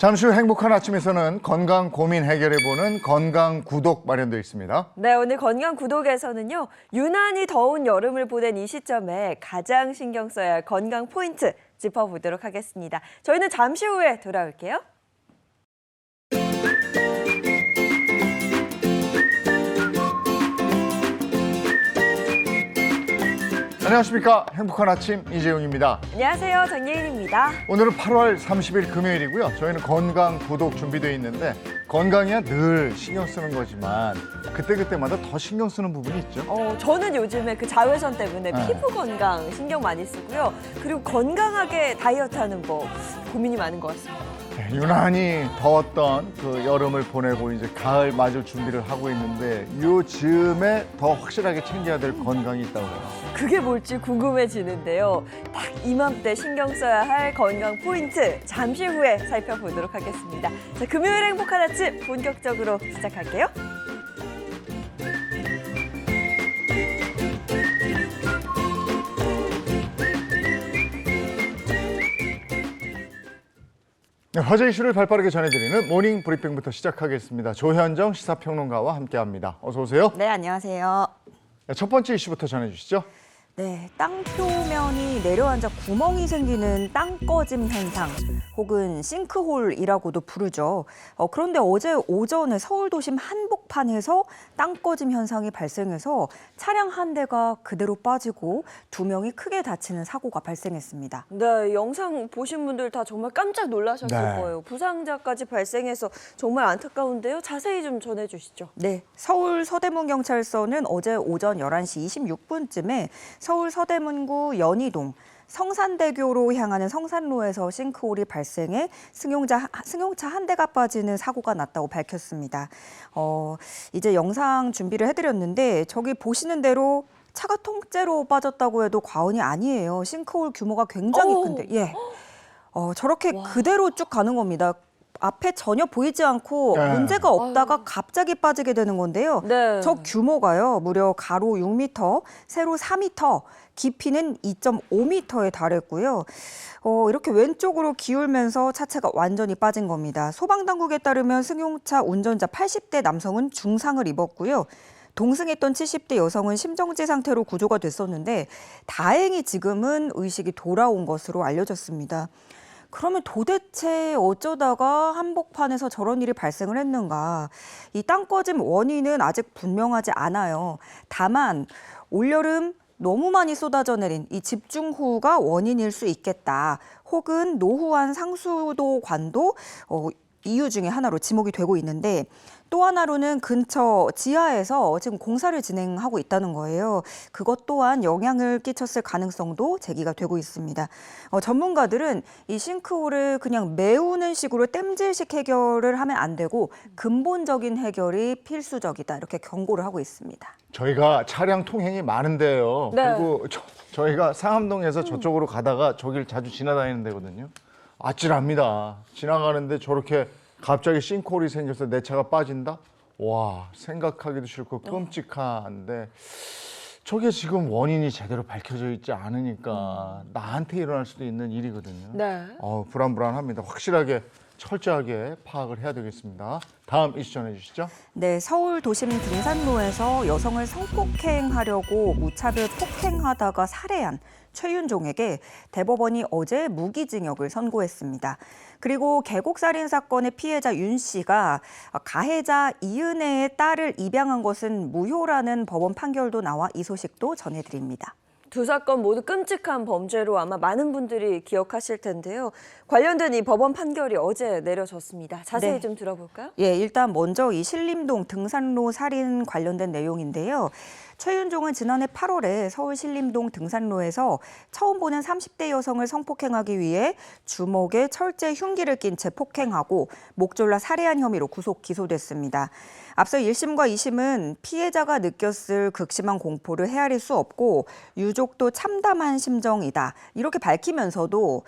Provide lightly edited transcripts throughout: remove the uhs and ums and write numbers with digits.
잠시 후 행복한 아침에서는 건강 고민 해결해보는 건강 구독 마련되어 있습니다. 네, 오늘 건강 구독에서는요. 유난히 더운 여름을 보낸 이 시점에 가장 신경 써야 할 건강 포인트 짚어보도록 하겠습니다. 저희는 잠시 후에 돌아올게요. 안녕하십니까. 행복한 아침 이재용입니다. 안녕하세요, 정예인입니다. 오늘은 8월 30일 금요일이고요. 저희는 건강 구독 준비되어 있는데 건강이야 늘 신경 쓰는 거지만 그때그때마다 더 신경 쓰는 부분이 있죠. 저는 요즘에 그 자외선 때문에 네. 피부 건강 신경 많이 쓰고요. 그리고 건강하게 다이어트하는 법 고민이 많은 것 같습니다. 네, 유난히 더웠던 그 여름을 보내고 이제 가을 맞을 준비를 하고 있는데 요즘에 더 확실하게 챙겨야 될 건강이 있다고 해요. 그게 뭘지 궁금해지는데요. 딱 이맘때 신경 써야 할 건강 포인트 잠시 후에 살펴보도록 하겠습니다. 자, 금요일 행복한 아침 본격적으로 시작할게요. 네, 화제 이슈를 발빠르게 전해드리는 모닝 브리핑부터 시작하겠습니다. 조현정 시사평론가와 함께합니다. 어서 오세요. 네, 안녕하세요. 네, 첫 번째 이슈부터 전해주시죠. 네, 땅 표면이 내려앉아 구멍이 생기는 땅꺼짐 현상, 혹은 싱크홀이라고도 부르죠. 그런데 어제 오전에 서울 도심 한복판에서 땅꺼짐 현상이 발생해서 차량 한 대가 그대로 빠지고 2명이 크게 다치는 사고가 발생했습니다. 네, 영상 보신 분들 다 정말 깜짝 놀라셨을 네. 거예요. 부상자까지 발생해서 정말 안타까운데요. 자세히 좀 전해주시죠. 네, 서울 서대문경찰서는 어제 오전 11시 26분쯤에 서울 서대문구 연희동 성산대교로 향하는 성산로에서 싱크홀이 발생해 승용차 한 대가 빠지는 사고가 났다고 밝혔습니다. 이제 영상 준비를 해드렸는데 저기 보시는 대로 차가 통째로 빠졌다고 해도 과언이 아니에요. 싱크홀 규모가 굉장히 큰데, 예, 저렇게 그대로 쭉 가는 겁니다. 앞에 전혀 보이지 않고 네. 문제가 없다가 갑자기 빠지게 되는 건데요. 네. 저 규모가요, 무려 가로 6m, 세로 4m, 깊이는 2.5m에 달했고요. 이렇게 왼쪽으로 기울면서 차체가 완전히 빠진 겁니다. 소방당국에 따르면 승용차 운전자 80대 남성은 중상을 입었고요. 동승했던 70대 여성은 심정지 상태로 구조가 됐었는데 다행히 지금은 의식이 돌아온 것으로 알려졌습니다. 그러면 도대체 어쩌다가 한복판에서 저런 일이 발생을 했는가? 이 땅꺼짐 원인은 아직 분명하지 않아요. 다만 올여름 너무 많이 쏟아져 내린 이 집중호우가 원인일 수 있겠다. 혹은 노후한 상수도관도 이유 중에 하나로 지목이 되고 있는데 또 하나로는 근처 지하에서 지금 공사를 진행하고 있다는 거예요. 그것 또한 영향을 끼쳤을 가능성도 제기가 되고 있습니다. 전문가들은 이 싱크홀을 그냥 메우는 식으로 땜질식 해결을 하면 안 되고 근본적인 해결이 필수적이다 이렇게 경고를 하고 있습니다. 저희가 차량 통행이 많은데요. 네. 그리고 저희가 상암동에서 저쪽으로 가다가 저길 자주 지나다니는 데거든요. 아찔합니다. 지나가는데 저렇게 갑자기 싱크홀이 생겨서 내 차가 빠진다? 와, 생각하기도 싫고 끔찍한데 저게 지금 원인이 제대로 밝혀져 있지 않으니까 나한테 일어날 수도 있는 일이거든요. 네. 불안합니다. 확실하게 철저하게 파악을 해야 되겠습니다. 다음 이슈 전해주시죠. 네, 서울 도심 등산로에서 여성을 성폭행하려고 무차별 폭행하다가 살해한 최윤종에게 대법원이 어제 무기징역을 선고했습니다. 그리고 계곡살인 사건의 피해자 윤 씨가 가해자 이은혜의 딸을 입양한 것은 무효라는 법원 판결도 나와 이 소식도 전해드립니다. 두 사건 모두 끔찍한 범죄로 아마 많은 분들이 기억하실 텐데요. 관련된 이 법원 판결이 어제 내려졌습니다. 자세히 네. 좀 들어볼까요? 예, 일단 먼저 이 신림동 등산로 살인 관련된 내용인데요. 최윤종은 지난해 8월에 서울 신림동 등산로에서 처음 보는 30대 여성을 성폭행하기 위해 주먹에 철제 흉기를 낀 채 폭행하고 목 졸라 살해한 혐의로 구속 기소됐습니다. 앞서 1심과 2심은 피해자가 느꼈을 극심한 공포를 헤아릴 수 없고 유족도 참담한 심정이다 이렇게 밝히면서도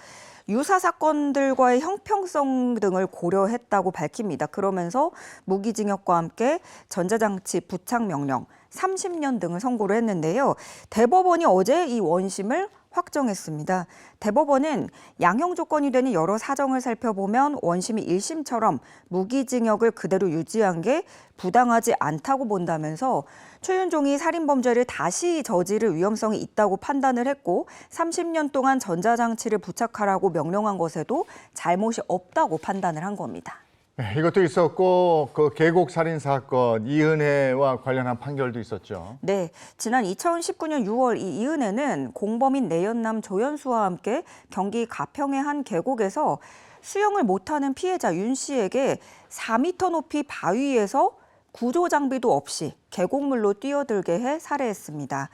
유사 사건들과의 형평성 등을 고려했다고 밝힙니다. 그러면서 무기징역과 함께 전자장치 부착 명령 30년 등을 선고를 했는데요. 대법원이 어제 이 원심을 확정했습니다. 대법원은 양형 조건이 되는 여러 사정을 살펴보면 원심이 1심처럼 무기징역을 그대로 유지한 게 부당하지 않다고 본다면서 최윤종이 살인범죄를 다시 저지를 위험성이 있다고 판단을 했고 30년 동안 전자장치를 부착하라고 명령한 것에도 잘못이 없다고 판단을 한 겁니다. 네, 이것도 있었고 그 계곡 살인 사건 이은혜와 관련한 판결도 있었죠. 네, 지난 2019년 6월 이 이은혜는 공범인 내연남 조연수와 함께 경기 가평의 한 계곡에서 수영을 못하는 피해자 윤 씨에게 4m 높이 바위에서 구조 장비도 없이 계곡물로 뛰어들게 해 살해했습니다.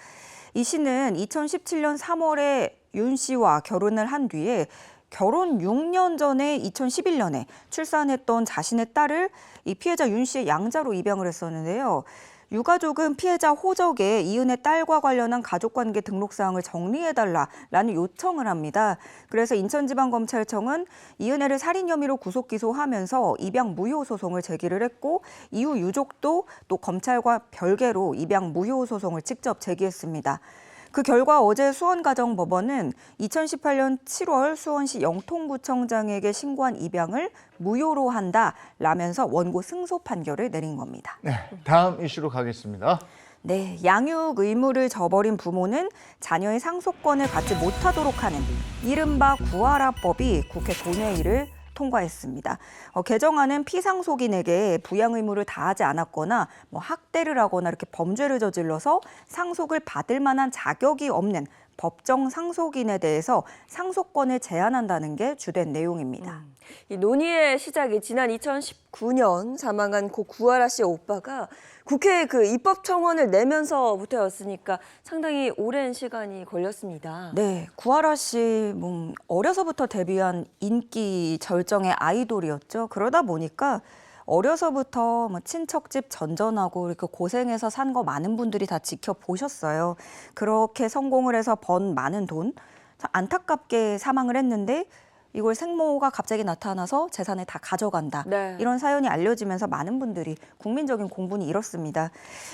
이 씨는 2017년 3월에 윤 씨와 결혼을 한 뒤에 결혼 6년 전에 2011년에 출산했던 자신의 딸을 이 피해자 윤 씨의 양자로 입양을 했었는데요. 유가족은 피해자 호적에 이은혜 딸과 관련한 가족관계 등록사항을 정리해달라라는 요청을 합니다. 그래서 인천지방검찰청은 이은혜를 살인 혐의로 구속 기소하면서 입양 무효 소송을 제기를 했고 이후 유족도 또 검찰과 별개로 입양 무효 소송을 직접 제기했습니다. 그 결과 어제 수원가정법원은 2018년 7월 수원시 영통구청장에게 신고한 입양을 무효로 한다라면서 원고 승소 판결을 내린 겁니다. 네, 다음 이슈로 가겠습니다. 네, 양육 의무를 저버린 부모는 자녀의 상속권을 갖지 못하도록 하는 이른바 구하라법이 국회 본회의를 통과했습니다. 개정안은 피상속인에게 부양 의무를 다하지 않았거나 학대를 하거나 이렇게 범죄를 저질러서 상속을 받을 만한 자격이 없는 법정 상속인에 대해서 상속권을 제한한다는 게 주된 내용입니다. 이 논의의 시작이 지난 2019년 사망한 고 구하라 씨 오빠가 국회에 그 입법 청원을 내면서부터였으니까 상당히 오랜 시간이 걸렸습니다. 네, 구하라 씨 어려서부터 데뷔한 인기 절정의 아이돌이었죠. 그러다 보니까 어려서부터 친척집 전전하고 이렇게 고생해서 산 거 많은 분들이 다 지켜보셨어요. 그렇게 성공을 해서 번 많은 돈, 안타깝게 사망을 했는데 이걸 생모가 갑자기 나타나서 재산을 다 가져간다. 네. 이런 사연이 알려지면서 많은 분들이 국민적인 공분이 일었습니다.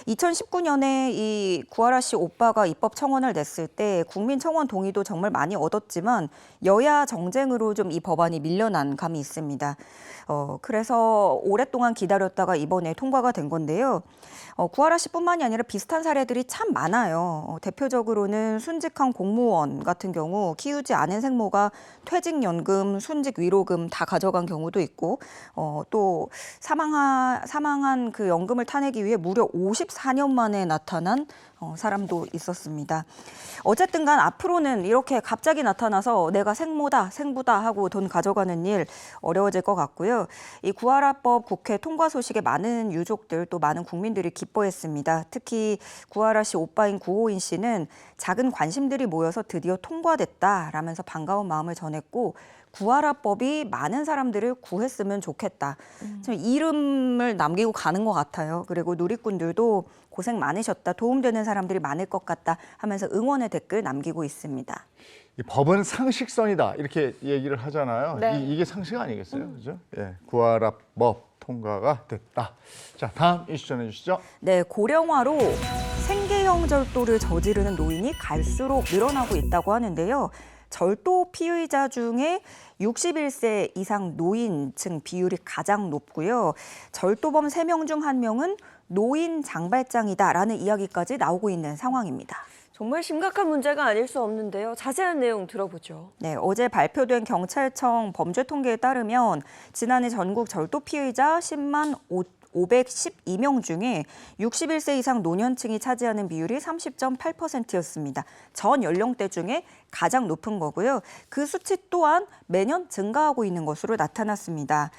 2019년에 이 구하라 씨 오빠가 입법 청원을 냈을 때 국민 청원 동의도 정말 많이 얻었지만 여야 정쟁으로 좀 이 법안이 밀려난 감이 있습니다. 그래서 오랫동안 기다렸다가 이번에 통과가 된 건데요. 구하라 씨뿐만이 아니라 비슷한 사례들이 참 많아요. 대표적으로는 순직한 공무원 같은 경우 키우지 않은 생모가 퇴직연금, 순직위로금 다 가져간 경우도 있고 또 사망한 그 연금을 타내기 위해 무려 54년 만에 나타난 사람도 있었습니다. 어쨌든 간 앞으로는 이렇게 갑자기 나타나서 내가 생모다, 생부다 하고 돈 가져가는 일 어려워질 것 같고요. 이 구하라법 국회 통과 소식에 많은 유족들 또 많은 국민들이 기뻐했습니다. 특히 구하라 씨 오빠인 구호인 씨는 작은 관심들이 모여서 드디어 통과됐다라면서 반가운 마음을 전했고 구하라법이 많은 사람들을 구했으면 좋겠다. 좀 이름을 남기고 가는 것 같아요. 그리고 누리꾼들도 고생 많으셨다. 도움되는 사람들이 많을 것 같다 하면서 응원의 댓글 남기고 있습니다. 이 법은 상식선이다 이렇게 얘기를 하잖아요. 네. 이게 상식 아니겠어요, 그죠? 예, 구하라법 통과가 됐다. 자, 다음 이슈 전해주시죠. 네, 고령화로 생계형 절도를 저지르는 노인이 갈수록 늘어나고 있다고 하는데요. 절도 피의자 중에 61세 이상 노인층 비율이 가장 높고요. 절도범 3명 중 1명은 노인 장발장이다라는 이야기까지 나오고 있는 상황입니다. 정말 심각한 문제가 아닐 수 없는데요. 자세한 내용 들어보죠. 네, 어제 발표된 경찰청 범죄 통계에 따르면 지난해 전국 절도 피의자 10만 512명 중에 61세 이상 노년층이 차지하는 비율이 30.8%였습니다. 전 연령대 중에 가장 높은 거고요. 그 수치 또한 매년 증가하고 있는 것으로 나타났습니다.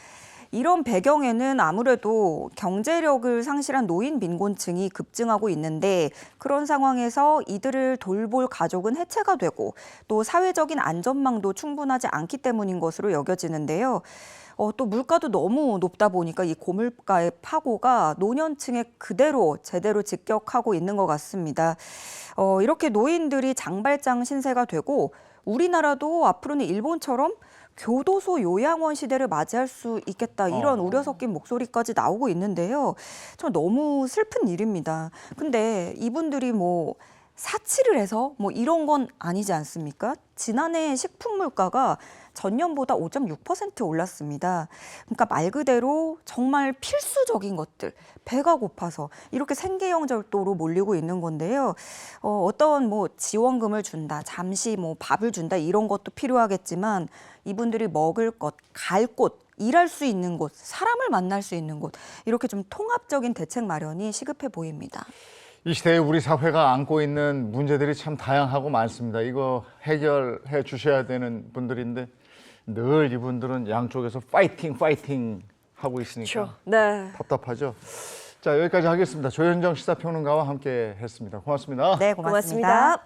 이런 배경에는 아무래도 경제력을 상실한 노인 빈곤층이 급증하고 있는데 그런 상황에서 이들을 돌볼 가족은 해체가 되고 또 사회적인 안전망도 충분하지 않기 때문인 것으로 여겨지는데요. 또 물가도 너무 높다 보니까 이 고물가의 파고가 노년층에 그대로 제대로 직격하고 있는 것 같습니다. 이렇게 노인들이 장발장 신세가 되고 우리나라도 앞으로는 일본처럼 교도소 요양원 시대를 맞이할 수 있겠다 이런 우려 섞인 목소리까지 나오고 있는데요. 저 너무 슬픈 일입니다. 근데 이분들이 사치를 해서 뭐 이런 건 아니지 않습니까? 지난해 식품 물가가 전년보다 5.6% 올랐습니다. 그러니까 말 그대로 정말 필수적인 것들, 배가 고파서 이렇게 생계형절도로 몰리고 있는 건데요. 어떤 뭐 지원금을 준다, 잠시 뭐 밥을 준다 이런 것도 필요하겠지만 이분들이 먹을 것, 갈 곳, 일할 수 있는 곳, 사람을 만날 수 있는 곳 이렇게 좀 통합적인 대책 마련이 시급해 보입니다. 이 시대에 우리 사회가 안고 있는 문제들이 참 다양하고 많습니다. 이거 해결해 주셔야 되는 분들인데 늘 이분들은 양쪽에서 파이팅 하고 있으니까 그렇죠. 네. 답답하죠. 자, 여기까지 하겠습니다. 조현정 시사평론가와 함께 했습니다. 고맙습니다. 네, 고맙습니다.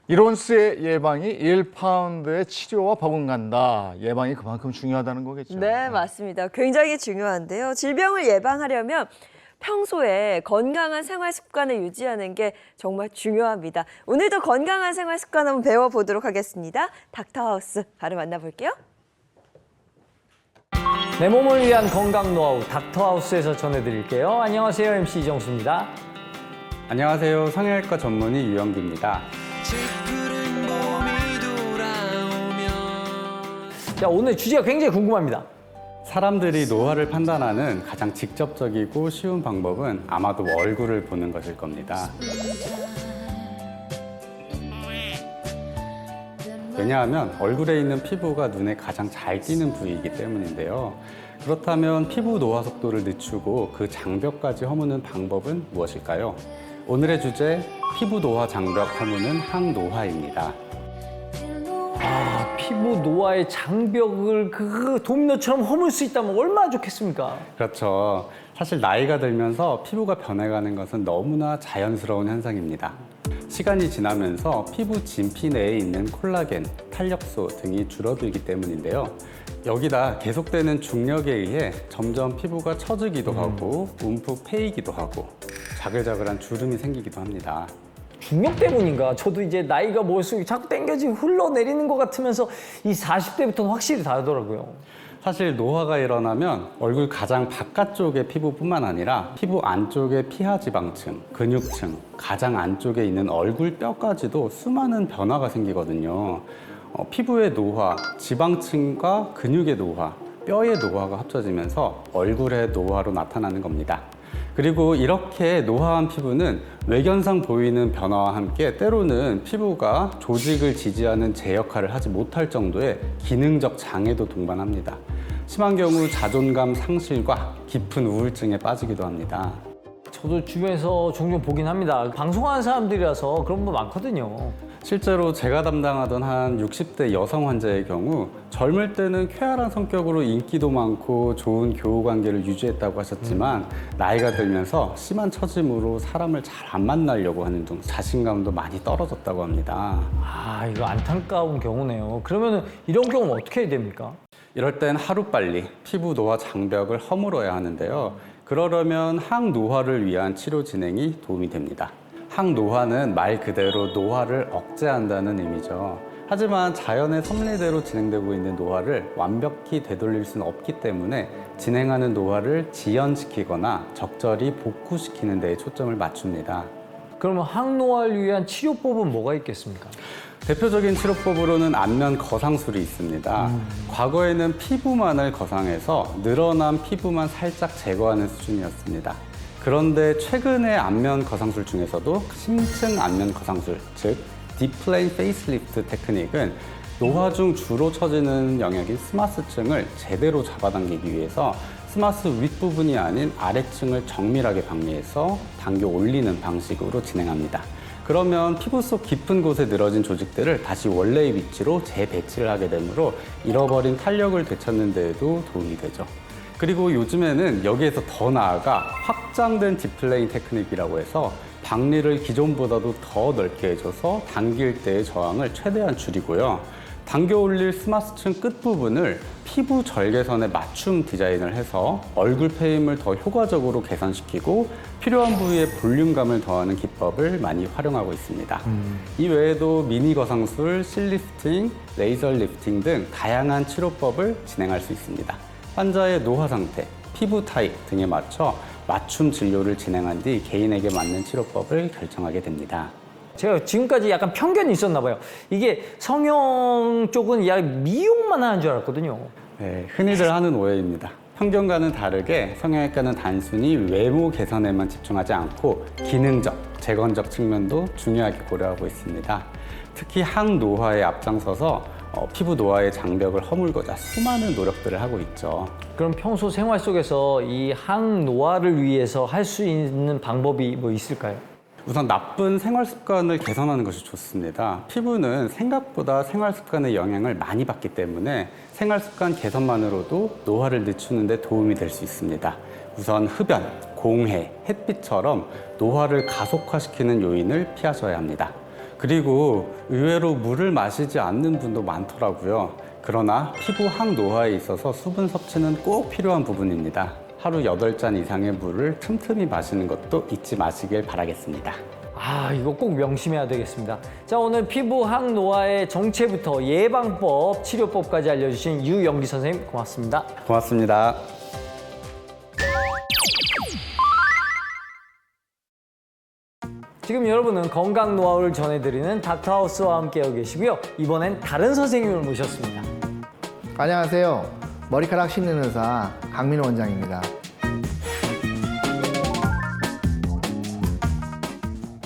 이론스의 예방이 1파운드의 치료와 버금간다. 예방이 그만큼 중요하다는 거겠죠. 네, 맞습니다. 굉장히 중요한데요. 질병을 예방하려면 평소에 건강한 생활 습관을 유지하는 게 정말 중요합니다. 오늘도 건강한 생활 습관 한번 배워보도록 하겠습니다. 닥터하우스 바로 만나볼게요. 내 몸을 위한 건강 노하우 닥터하우스에서 전해드릴게요. 안녕하세요. MC 이정수입니다. 안녕하세요. 성형외과 전문의 유영규입니다. 자, 오늘 주제가 굉장히 궁금합니다. 사람들이 노화를 판단하는 가장 직접적이고 쉬운 방법은 아마도 얼굴을 보는 것일 겁니다. 왜냐하면 얼굴에 있는 피부가 눈에 가장 잘 띄는 부위이기 때문인데요. 그렇다면 피부 노화 속도를 늦추고 그 장벽까지 허무는 방법은 무엇일까요? 오늘의 주제, 피부 노화 장벽 허무는 항노화입니다. 피부 노화의 장벽을 그 도미노처럼 허물 수 있다면 얼마나 좋겠습니까? 그렇죠. 사실 나이가 들면서 피부가 변해가는 것은 너무나 자연스러운 현상입니다. 시간이 지나면서 피부 진피 내에 있는 콜라겐, 탄력소 등이 줄어들기 때문인데요. 여기다 계속되는 중력에 의해 점점 피부가 처지기도 하고 움푹 패이기도 하고 자글자글한 주름이 생기기도 합니다. 중력 때문인가? 저도 이제 나이가 먹을수록 자꾸 당겨지고 흘러내리는 것 같으면서 이 40대부터는 확실히 다르더라고요. 사실 노화가 일어나면 얼굴 가장 바깥쪽의 피부뿐만 아니라 피부 안쪽의 피하지방층, 근육층, 가장 안쪽에 있는 얼굴뼈까지도 수많은 변화가 생기거든요. 피부의 노화, 지방층과 근육의 노화, 뼈의 노화가 합쳐지면서 얼굴의 노화로 나타나는 겁니다. 그리고 이렇게 노화한 피부는 외견상 보이는 변화와 함께 때로는 피부가 조직을 지지하는 제 역할을 하지 못할 정도의 기능적 장애도 동반합니다. 심한 경우 자존감 상실과 깊은 우울증에 빠지기도 합니다. 저도 주변에서 종종 보긴 합니다. 방송하는 사람들이라서 그런 분 많거든요. 실제로 제가 담당하던 한 60대 여성 환자의 경우 젊을 때는 쾌활한 성격으로 인기도 많고 좋은 교우 관계를 유지했다고 하셨지만 나이가 들면서 심한 처짐으로 사람을 잘 안 만나려고 하는 등 자신감도 많이 떨어졌다고 합니다. 이거 안타까운 경우네요. 그러면 이런 경우는 어떻게 해야 됩니까? 이럴 땐 하루빨리 피부 노화 장벽을 허물어야 하는데요. 그러려면 항노화를 위한 치료 진행이 도움이 됩니다. 항노화는 말 그대로 노화를 억제한다는 의미죠. 하지만 자연의 섭리대로 진행되고 있는 노화를 완벽히 되돌릴 수는 없기 때문에 진행하는 노화를 지연시키거나 적절히 복구시키는 데에 초점을 맞춥니다. 그러면 항노화를 위한 치료법은 뭐가 있겠습니까? 대표적인 치료법으로는 안면 거상술이 있습니다. 과거에는 피부만을 거상해서 늘어난 피부만 살짝 제거하는 수준이었습니다. 그런데 최근의 안면 거상술 중에서도 심층 안면 거상술, 즉 딥플레인 페이스리프트 테크닉은 노화 중 주로 처지는 영역인 스마스층을 제대로 잡아당기기 위해서 스마스 윗부분이 아닌 아래층을 정밀하게 박리해서 당겨 올리는 방식으로 진행합니다. 그러면 피부 속 깊은 곳에 늘어진 조직들을 다시 원래의 위치로 재배치를 하게 되므로 잃어버린 탄력을 되찾는 데에도 도움이 되죠. 그리고 요즘에는 여기에서 더 나아가 확장된 딥플레인 테크닉이라고 해서 박리를 기존보다도 더 넓게 해줘서 당길 때의 저항을 최대한 줄이고요. 당겨 올릴 스마스층 끝부분을 피부 절개선에 맞춤 디자인을 해서 얼굴 페임을 더 효과적으로 개선시키고 필요한 부위에 볼륨감을 더하는 기법을 많이 활용하고 있습니다. 이 외에도 미니 거상술, 실리프팅, 레이저 리프팅 등 다양한 치료법을 진행할 수 있습니다. 환자의 노화 상태, 피부 타입 등에 맞춰 맞춤 진료를 진행한 뒤 개인에게 맞는 치료법을 결정하게 됩니다. 제가 지금까지 약간 편견이 있었나 봐요. 이게 성형 쪽은 약 미용만 하는 줄 알았거든요. 네, 흔히들 하는 오해입니다. 편견과는 다르게 성형외과는 단순히 외모 개선에만 집중하지 않고 기능적, 재건적 측면도 중요하게 고려하고 있습니다. 특히 항노화에 앞장서서 피부 노화의 장벽을 허물고자 수많은 노력들을 하고 있죠. 그럼 평소 생활 속에서 이 항노화를 위해서 할 수 있는 방법이 뭐 있을까요? 우선 나쁜 생활 습관을 개선하는 것이 좋습니다. 피부는 생각보다 생활 습관의 영향을 많이 받기 때문에 생활 습관 개선만으로도 노화를 늦추는 데 도움이 될 수 있습니다. 우선 흡연, 공해, 햇빛처럼 노화를 가속화시키는 요인을 피하셔야 합니다. 그리고 의외로 물을 마시지 않는 분도 많더라고요. 그러나 피부 항노화에 있어서 수분 섭취는 꼭 필요한 부분입니다. 하루 8잔 이상의 물을 틈틈이 마시는 것도 잊지 마시길 바라겠습니다. 아, 이거 꼭 명심해야 되겠습니다. 자, 오늘 피부 항노화의 정체부터 예방법, 치료법까지 알려주신 유영기 선생님 고맙습니다. 고맙습니다. 지금 여러분은 건강 노하우를 전해드리는 닥터하우스와 함께하고 계시고요. 이번엔 다른 선생님을 모셨습니다. 안녕하세요. 머리카락 씹는 의사 강민호 원장입니다.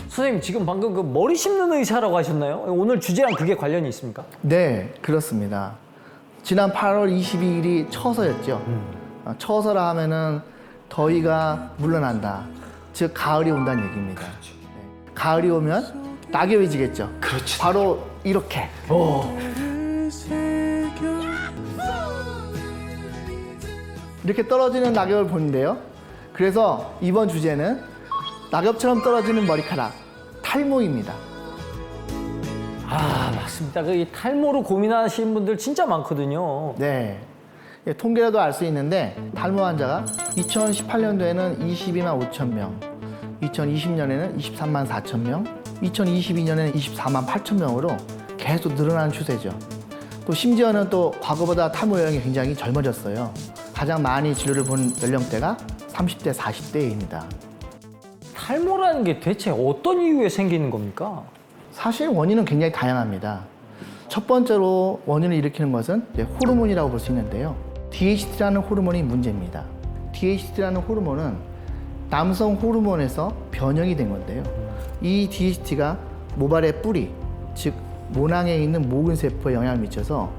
선생님, 지금 방금 그 머리 심는 의사라고 하셨나요? 오늘 주제랑 그게 관련이 있습니까? 네, 그렇습니다. 지난 8월 22일이 처서였죠. 처서라 하면은 더위가 물러난다. 즉 가을이 온다는 얘기입니다. 네. 가을이 오면 낙엽이 지겠죠. 그렇지. 바로 이렇게. 이렇게 떨어지는 낙엽을 보는데요. 그래서 이번 주제는 낙엽처럼 떨어지는 머리카락, 탈모입니다. 아, 맞습니다. 그 이 탈모로 고민하시는 분들 진짜 많거든요. 네. 예, 통계라도 알 수 있는데 탈모 환자가 2018년도에는 22만 5천 명, 2020년에는 23만 4천 명, 2022년에는 24만 8천 명으로 계속 늘어나는 추세죠. 또 심지어는 또 과거보다 탈모 연령이 굉장히 젊어졌어요. 가장 많이 진료를 본 연령대가 30대, 40대입니다. 탈모라는 게 대체 어떤 이유에 생기는 겁니까? 사실 원인은 굉장히 다양합니다. 첫 번째로 원인을 일으키는 것은 이제 호르몬이라고 볼 수 있는데요. DHT라는 호르몬이 문제입니다. DHT라는 호르몬은 남성 호르몬에서 변형이 된 건데요. 이 DHT가 모발의 뿌리, 즉 모낭에 있는 모근 세포에 영향을 미쳐서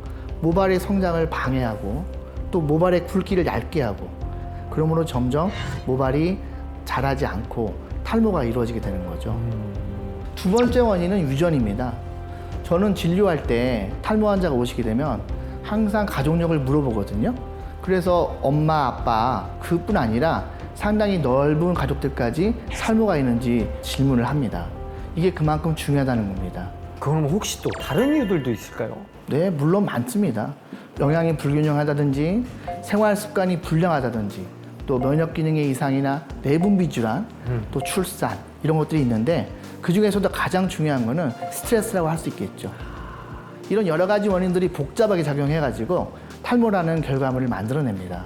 모발의 성장을 방해하고 또 모발의 굵기를 얇게 하고 그러므로 점점 모발이 자라지 않고 탈모가 이루어지게 되는 거죠. 두 번째 원인은 유전입니다. 저는 진료할 때 탈모 환자가 오시게 되면 항상 가족력을 물어보거든요. 그래서 엄마, 아빠 그뿐 아니라 상당히 넓은 가족들까지 탈모가 있는지 질문을 합니다. 이게 그만큼 중요하다는 겁니다. 그럼 혹시 또 다른 이유들도 있을까요? 네, 물론 많습니다. 영양이 불균형하다든지 생활 습관이 불량하다든지 또 면역 기능의 이상이나 내분비 질환, 또 출산 이런 것들이 있는데 그 중에서도 가장 중요한 거는 스트레스라고 할 수 있겠죠. 이런 여러 가지 원인들이 복잡하게 작용해가지고 탈모라는 결과물을 만들어냅니다.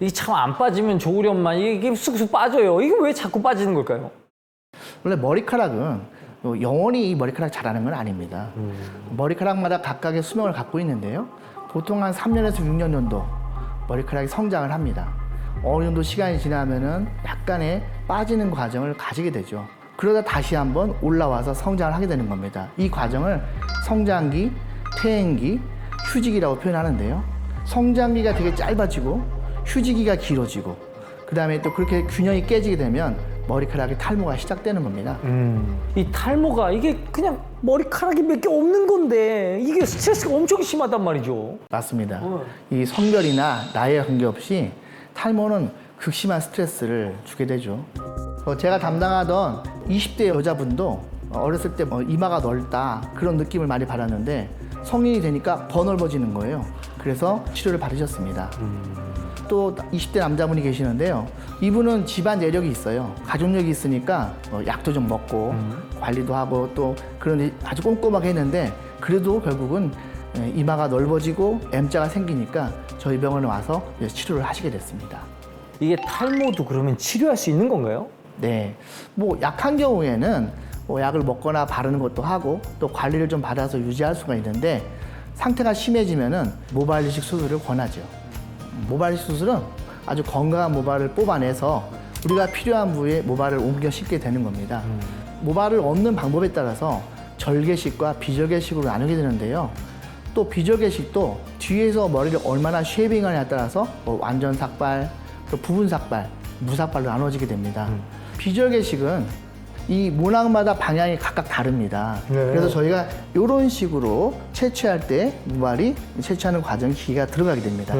이게 참 안 빠지면 좋으련만 이게 쑥쑥 빠져요. 이게 왜 자꾸 빠지는 걸까요? 원래 머리카락은 영원히 이 머리카락 자라는 건 아닙니다. 머리카락마다 각각의 수명을 갖고 있는데요. 보통 한 3년에서 6년 정도 머리카락이 성장을 합니다. 어느 정도 시간이 지나면은 약간의 빠지는 과정을 가지게 되죠. 그러다 다시 한번 올라와서 성장을 하게 되는 겁니다. 이 과정을 성장기, 퇴행기, 휴지기라고 표현하는데요. 성장기가 되게 짧아지고 휴지기가 길어지고 그 다음에 또 그렇게 균형이 깨지게 되면 머리카락의 탈모가 시작되는 겁니다. 이 탈모가 이게 그냥 머리카락이 몇 개 없는 건데 이게 스트레스가 엄청 심하단 말이죠. 맞습니다. 이 성별이나 나이에 관계없이 탈모는 극심한 스트레스를 주게 되죠. 제가 담당하던 20대 여자분도 어렸을 때 이마가 넓다 그런 느낌을 많이 받았는데 성인이 되니까 더 넓어지는 거예요. 그래서 치료를 받으셨습니다. 또 20대 남자분이 계시는데요. 이분은 집안 내력이 있어요. 가족력이 있으니까 약도 좀 먹고 관리도 하고 또 그런 아주 꼼꼼하게 했는데 그래도 결국은 이마가 넓어지고 M자가 생기니까 저희 병원에 와서 치료를 하시게 됐습니다. 이게 탈모도 그러면 치료할 수 있는 건가요? 네, 뭐 약한 경우에는 뭐 약을 먹거나 바르는 것도 하고 또 관리를 좀 받아서 유지할 수가 있는데 상태가 심해지면은 모발 이식 수술을 권하죠. 모발 이식 수술은 아주 건강한 모발을 뽑아내서 우리가 필요한 부위에 모발을 옮겨 심게 되는 겁니다. 모발을 얻는 방법에 따라서 절개식과 비절개식으로 나누게 되는데요. 또 비절개식도 뒤에서 머리를 얼마나 쉐이빙하냐에 따라서 뭐 완전 삭발, 또 부분 삭발, 무삭발로 나눠지게 됩니다. 비절개식은 이 모낭마다 방향이 각각 다릅니다. 그래서 저희가 이런 식으로 채취할 때 모발이 채취하는 과정 기계가 들어가게 됩니다.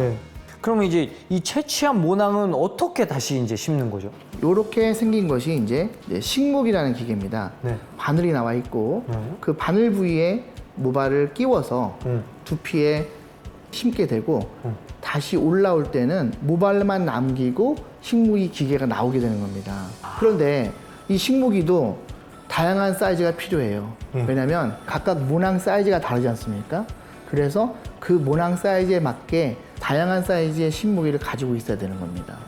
그러면 이제 이 채취한 모낭은 어떻게 다시 이제 심는 거죠? 이렇게 생긴 것이 이제 식목이라는 기계입니다. 네. 바늘이 나와 있고 그 바늘 부위에 모발을 끼워서 두피에 심게 되고 다시 올라올 때는 모발만 남기고 식무기 기계가 나오게 되는 겁니다. 그런데 이 식무기도 다양한 사이즈가 필요해요. 왜냐하면 각각 모낭 사이즈가 다르지 않습니까? 그래서 그 모낭 사이즈에 맞게 다양한 사이즈의 식무기를 가지고 있어야 되는 겁니다.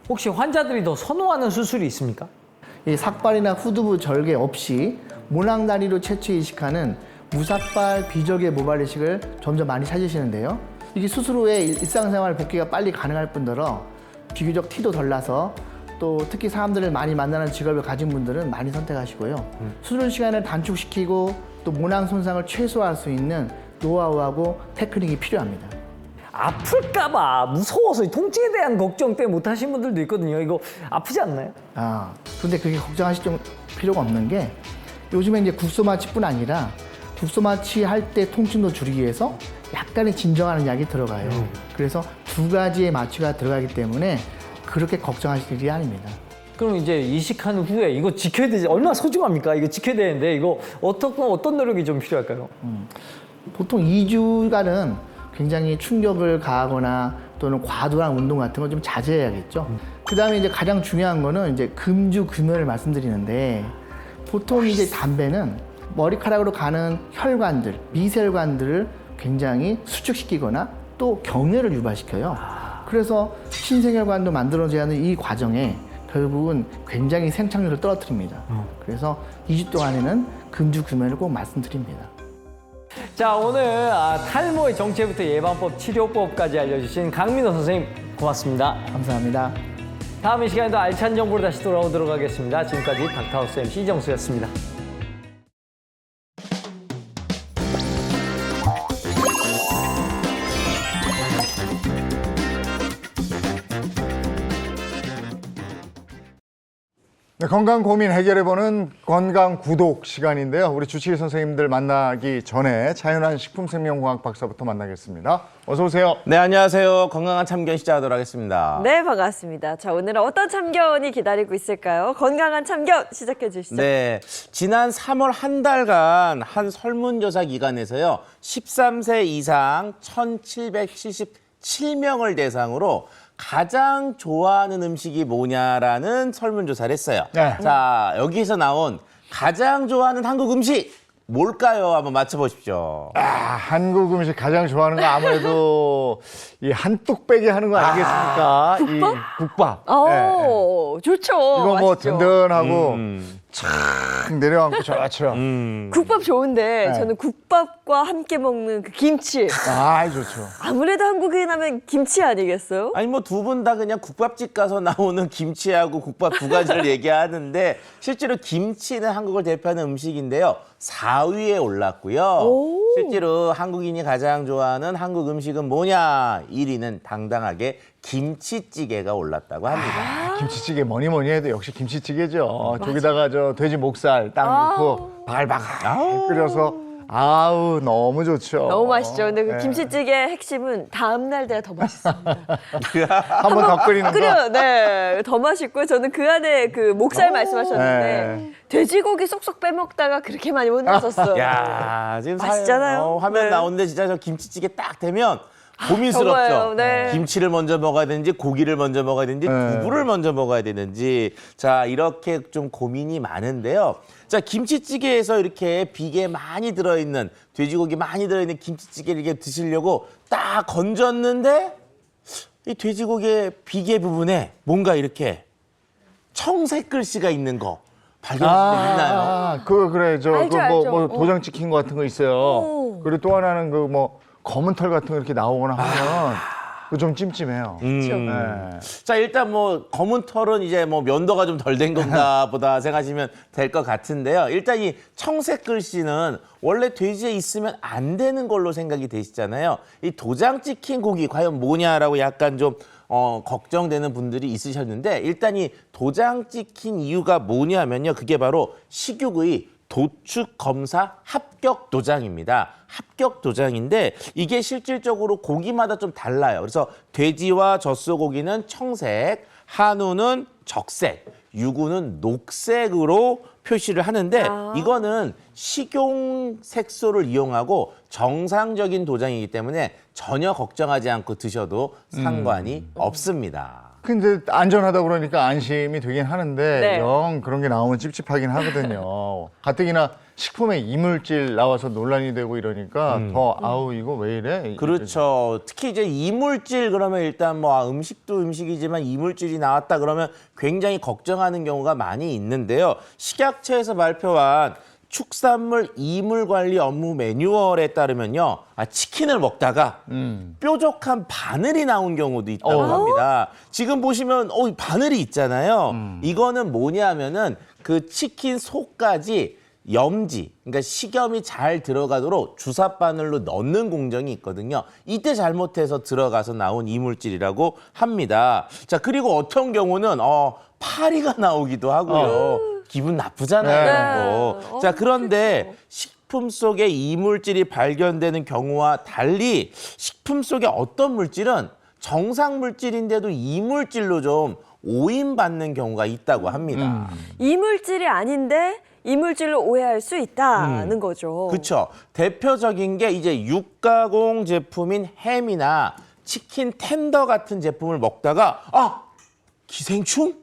혹시 환자들이 더 선호하는 수술이 있습니까? 이 삭발이나 후두부 절개 없이 모낭 단위로 채취 이식하는 무삭발 비절개 모발 이식을 점점 많이 찾으시는데요. 이게 수술 후에 일상생활 복귀가 빨리 가능할 뿐더러 비교적 티도 덜 나서 또 특히 사람들을 많이 만나는 직업을 가진 분들은 많이 선택하시고요. 수술 시간을 단축시키고 또 모낭 손상을 최소화할 수 있는 노하우하고 테크닉이 필요합니다. 아플까봐 무서워서 이 통증에 대한 걱정 때문에 못 하시는 분들도 있거든요. 이거 아프지 않나요? 근데 그게 걱정하실 필요가 없는 게 요즘에 이제 국소마취뿐 아니라 국소마취 할 때 통증도 줄이기 위해서 약간의 진정하는 약이 들어가요. 그래서 두 가지의 마취가 들어가기 때문에 그렇게 걱정하실 일이 아닙니다. 그럼 이제 이식한 후에 이거 지켜야 되지 얼마나 소중합니까? 이거 지켜야 되는데 이거 어떤 노력이 좀 필요할까요? 보통 2주간은 굉장히 충격을 가하거나 또는 과도한 운동 같은 거 좀 자제해야겠죠. 그다음에 이제 가장 중요한 거는 이제 금주 금연을 말씀드리는데 보통 이제 담배는 머리카락으로 가는 혈관들, 미세혈관들을 굉장히 수축시키거나 또 경련을 유발시켜요. 그래서 신생혈관도 만들어져야 하는 이 과정에 결국은 굉장히 생착률을 떨어뜨립니다. 그래서 2주 동안에는 금주 금연을 꼭 말씀드립니다. 자, 오늘 탈모의 정체부터 예방법, 치료법까지 알려주신 강민호 선생님 고맙습니다. 감사합니다. 다음 이 시간에도 알찬 정보로 다시 돌아오도록 하겠습니다. 지금까지 닥터하우스 MC 이정수였습니다. 네, 건강 고민 해결해보는 건강 구독 시간인데요. 우리 주치의 선생님들 만나기 전에 차윤환 식품생명공학 박사부터 만나겠습니다. 어서 오세요. 네, 안녕하세요. 건강한 참견 시작하도록 하겠습니다. 네, 반갑습니다. 자, 오늘은 어떤 참견이 기다리고 있을까요? 건강한 참견 시작해 주시죠. 네, 지난 3월 한 달간 한 설문조사 기관에서요, 13세 이상 1,777명을 대상으로 가장 좋아하는 음식이 뭐냐라는 설문조사를 했어요. 네. 자, 여기서 나온 가장 좋아하는 한국 음식 뭘까요? 한번 맞춰보십시오. 한국 음식 가장 좋아하는 거 아무래도 이 한뚝배기 하는 거 아니겠습니까? 이 국밥. 네. 좋죠. 이거 뭐 맛있죠. 든든하고 착 내려앉고 좋죠. 국밥 좋은데 네. 저는 국밥과 함께 먹는 그 김치. 좋죠. 아무래도 한국인 하면 김치 아니겠어요? 아니 뭐 두 분 다 그냥 국밥집 가서 나오는 김치하고 국밥 두 가지를 얘기하는데 실제로 김치는 한국을 대표하는 음식인데요. 4위에 올랐고요. 실제로 한국인이 가장 좋아하는 한국 음식은 뭐냐? 1위는 당당하게 김치찌개가 올랐다고 합니다. 김치찌개 뭐니 해도 역시 김치찌개죠. 저기다가 저 돼지 목살 딱 넣고 바글바글 끓여서 아우 너무 좋죠. 너무 맛있죠. 근데 그 네. 김치찌개의 핵심은 다음 날 돼야 더 맛있습니다. 한 번 더 끓이는 거. 네, 더 맛있고요. 저는 그 안에 그 목살 말씀하셨는데 네. 돼지고기 쏙쏙 빼먹다가 그렇게 많이 못 먹었어요. 야, 지금 맛있잖아요. 화면 네. 나오는데 진짜 저 김치찌개 딱 되면 고민스럽죠. 정말요, 네. 김치를 먼저 먹어야 되는지 고기를 먼저 먹어야 되는지 네. 두부를 먼저 먹어야 되는지 자 이렇게 좀 고민이 많은데요. 자 김치찌개에서 이렇게 비계 많이 들어있는 돼지고기 많이 들어있는 김치찌개를 이렇게 드시려고 딱 건졌는데 이 돼지고기의 비계 부분에 뭔가 이렇게 청색 글씨가 있는 거 발견하실 때 있나요? 그래 저 알죠, 그 알죠. 뭐 도장 찍힌 거 같은 거 있어요. 오. 그리고 또 하나는 그 뭐 검은 털 같은 거 이렇게 나오거나 하면 그 좀 찜찜해요. 네. 자 일단 뭐 검은 털은 이제 뭐 면도가 좀 덜 된 건가 보다 생각하시면 될 것 같은데요. 일단 이 청색 글씨는 원래 돼지에 있으면 안 되는 걸로 생각이 되시잖아요. 이 도장 찍힌 고기 과연 뭐냐라고 약간 좀 걱정되는 분들이 있으셨는데 일단 이 도장 찍힌 이유가 뭐냐면요. 그게 바로 식육의 도축 검사 합격 도장입니다. 합격 도장인데 이게 실질적으로 고기마다 좀 달라요. 그래서 돼지와 젖소고기는 청색, 한우는 적색, 유구는 녹색으로 표시를 하는데 이거는 식용 색소를 이용하고 정상적인 도장이기 때문에 전혀 걱정하지 않고 드셔도 상관이 없습니다. 근데 안전하다 그러니까 안심이 되긴 하는데 네. 영 그런 게 나오면 찝찝하긴 하거든요. 가뜩이나 식품에 이물질 나와서 논란이 되고 이러니까 더 아우 이거 왜 이래? 그렇죠. 특히 이제 이물질 그러면 일단 뭐 음식도 음식이지만 이물질이 나왔다 그러면 굉장히 걱정하는 경우가 많이 있는데요. 식약처에서 발표한 축산물 이물 관리 업무 매뉴얼에 따르면요. 치킨을 먹다가 뾰족한 바늘이 나온 경우도 있다고 합니다. 지금 보시면 바늘이 있잖아요. 이거는 뭐냐면은 그 치킨 속까지 염지, 그러니까 식염이 잘 들어가도록 주사바늘로 넣는 공정이 있거든요. 이때 잘못해서 들어가서 나온 이물질이라고 합니다. 자, 그리고 어떤 경우는 파리가 나오기도 하고요. 기분 나쁘잖아요. 그거. 자, 그런데 식품 속에 이물질이 발견되는 경우와 달리 식품 속에 어떤 물질은 정상 물질인데도 이물질로 좀 오인받는 경우가 있다고 합니다. 이물질이 아닌데 이물질로 오해할 수 있다는 거죠. 그렇죠. 대표적인 게 이제 육가공 제품인 햄이나 치킨 텐더 같은 제품을 먹다가 기생충?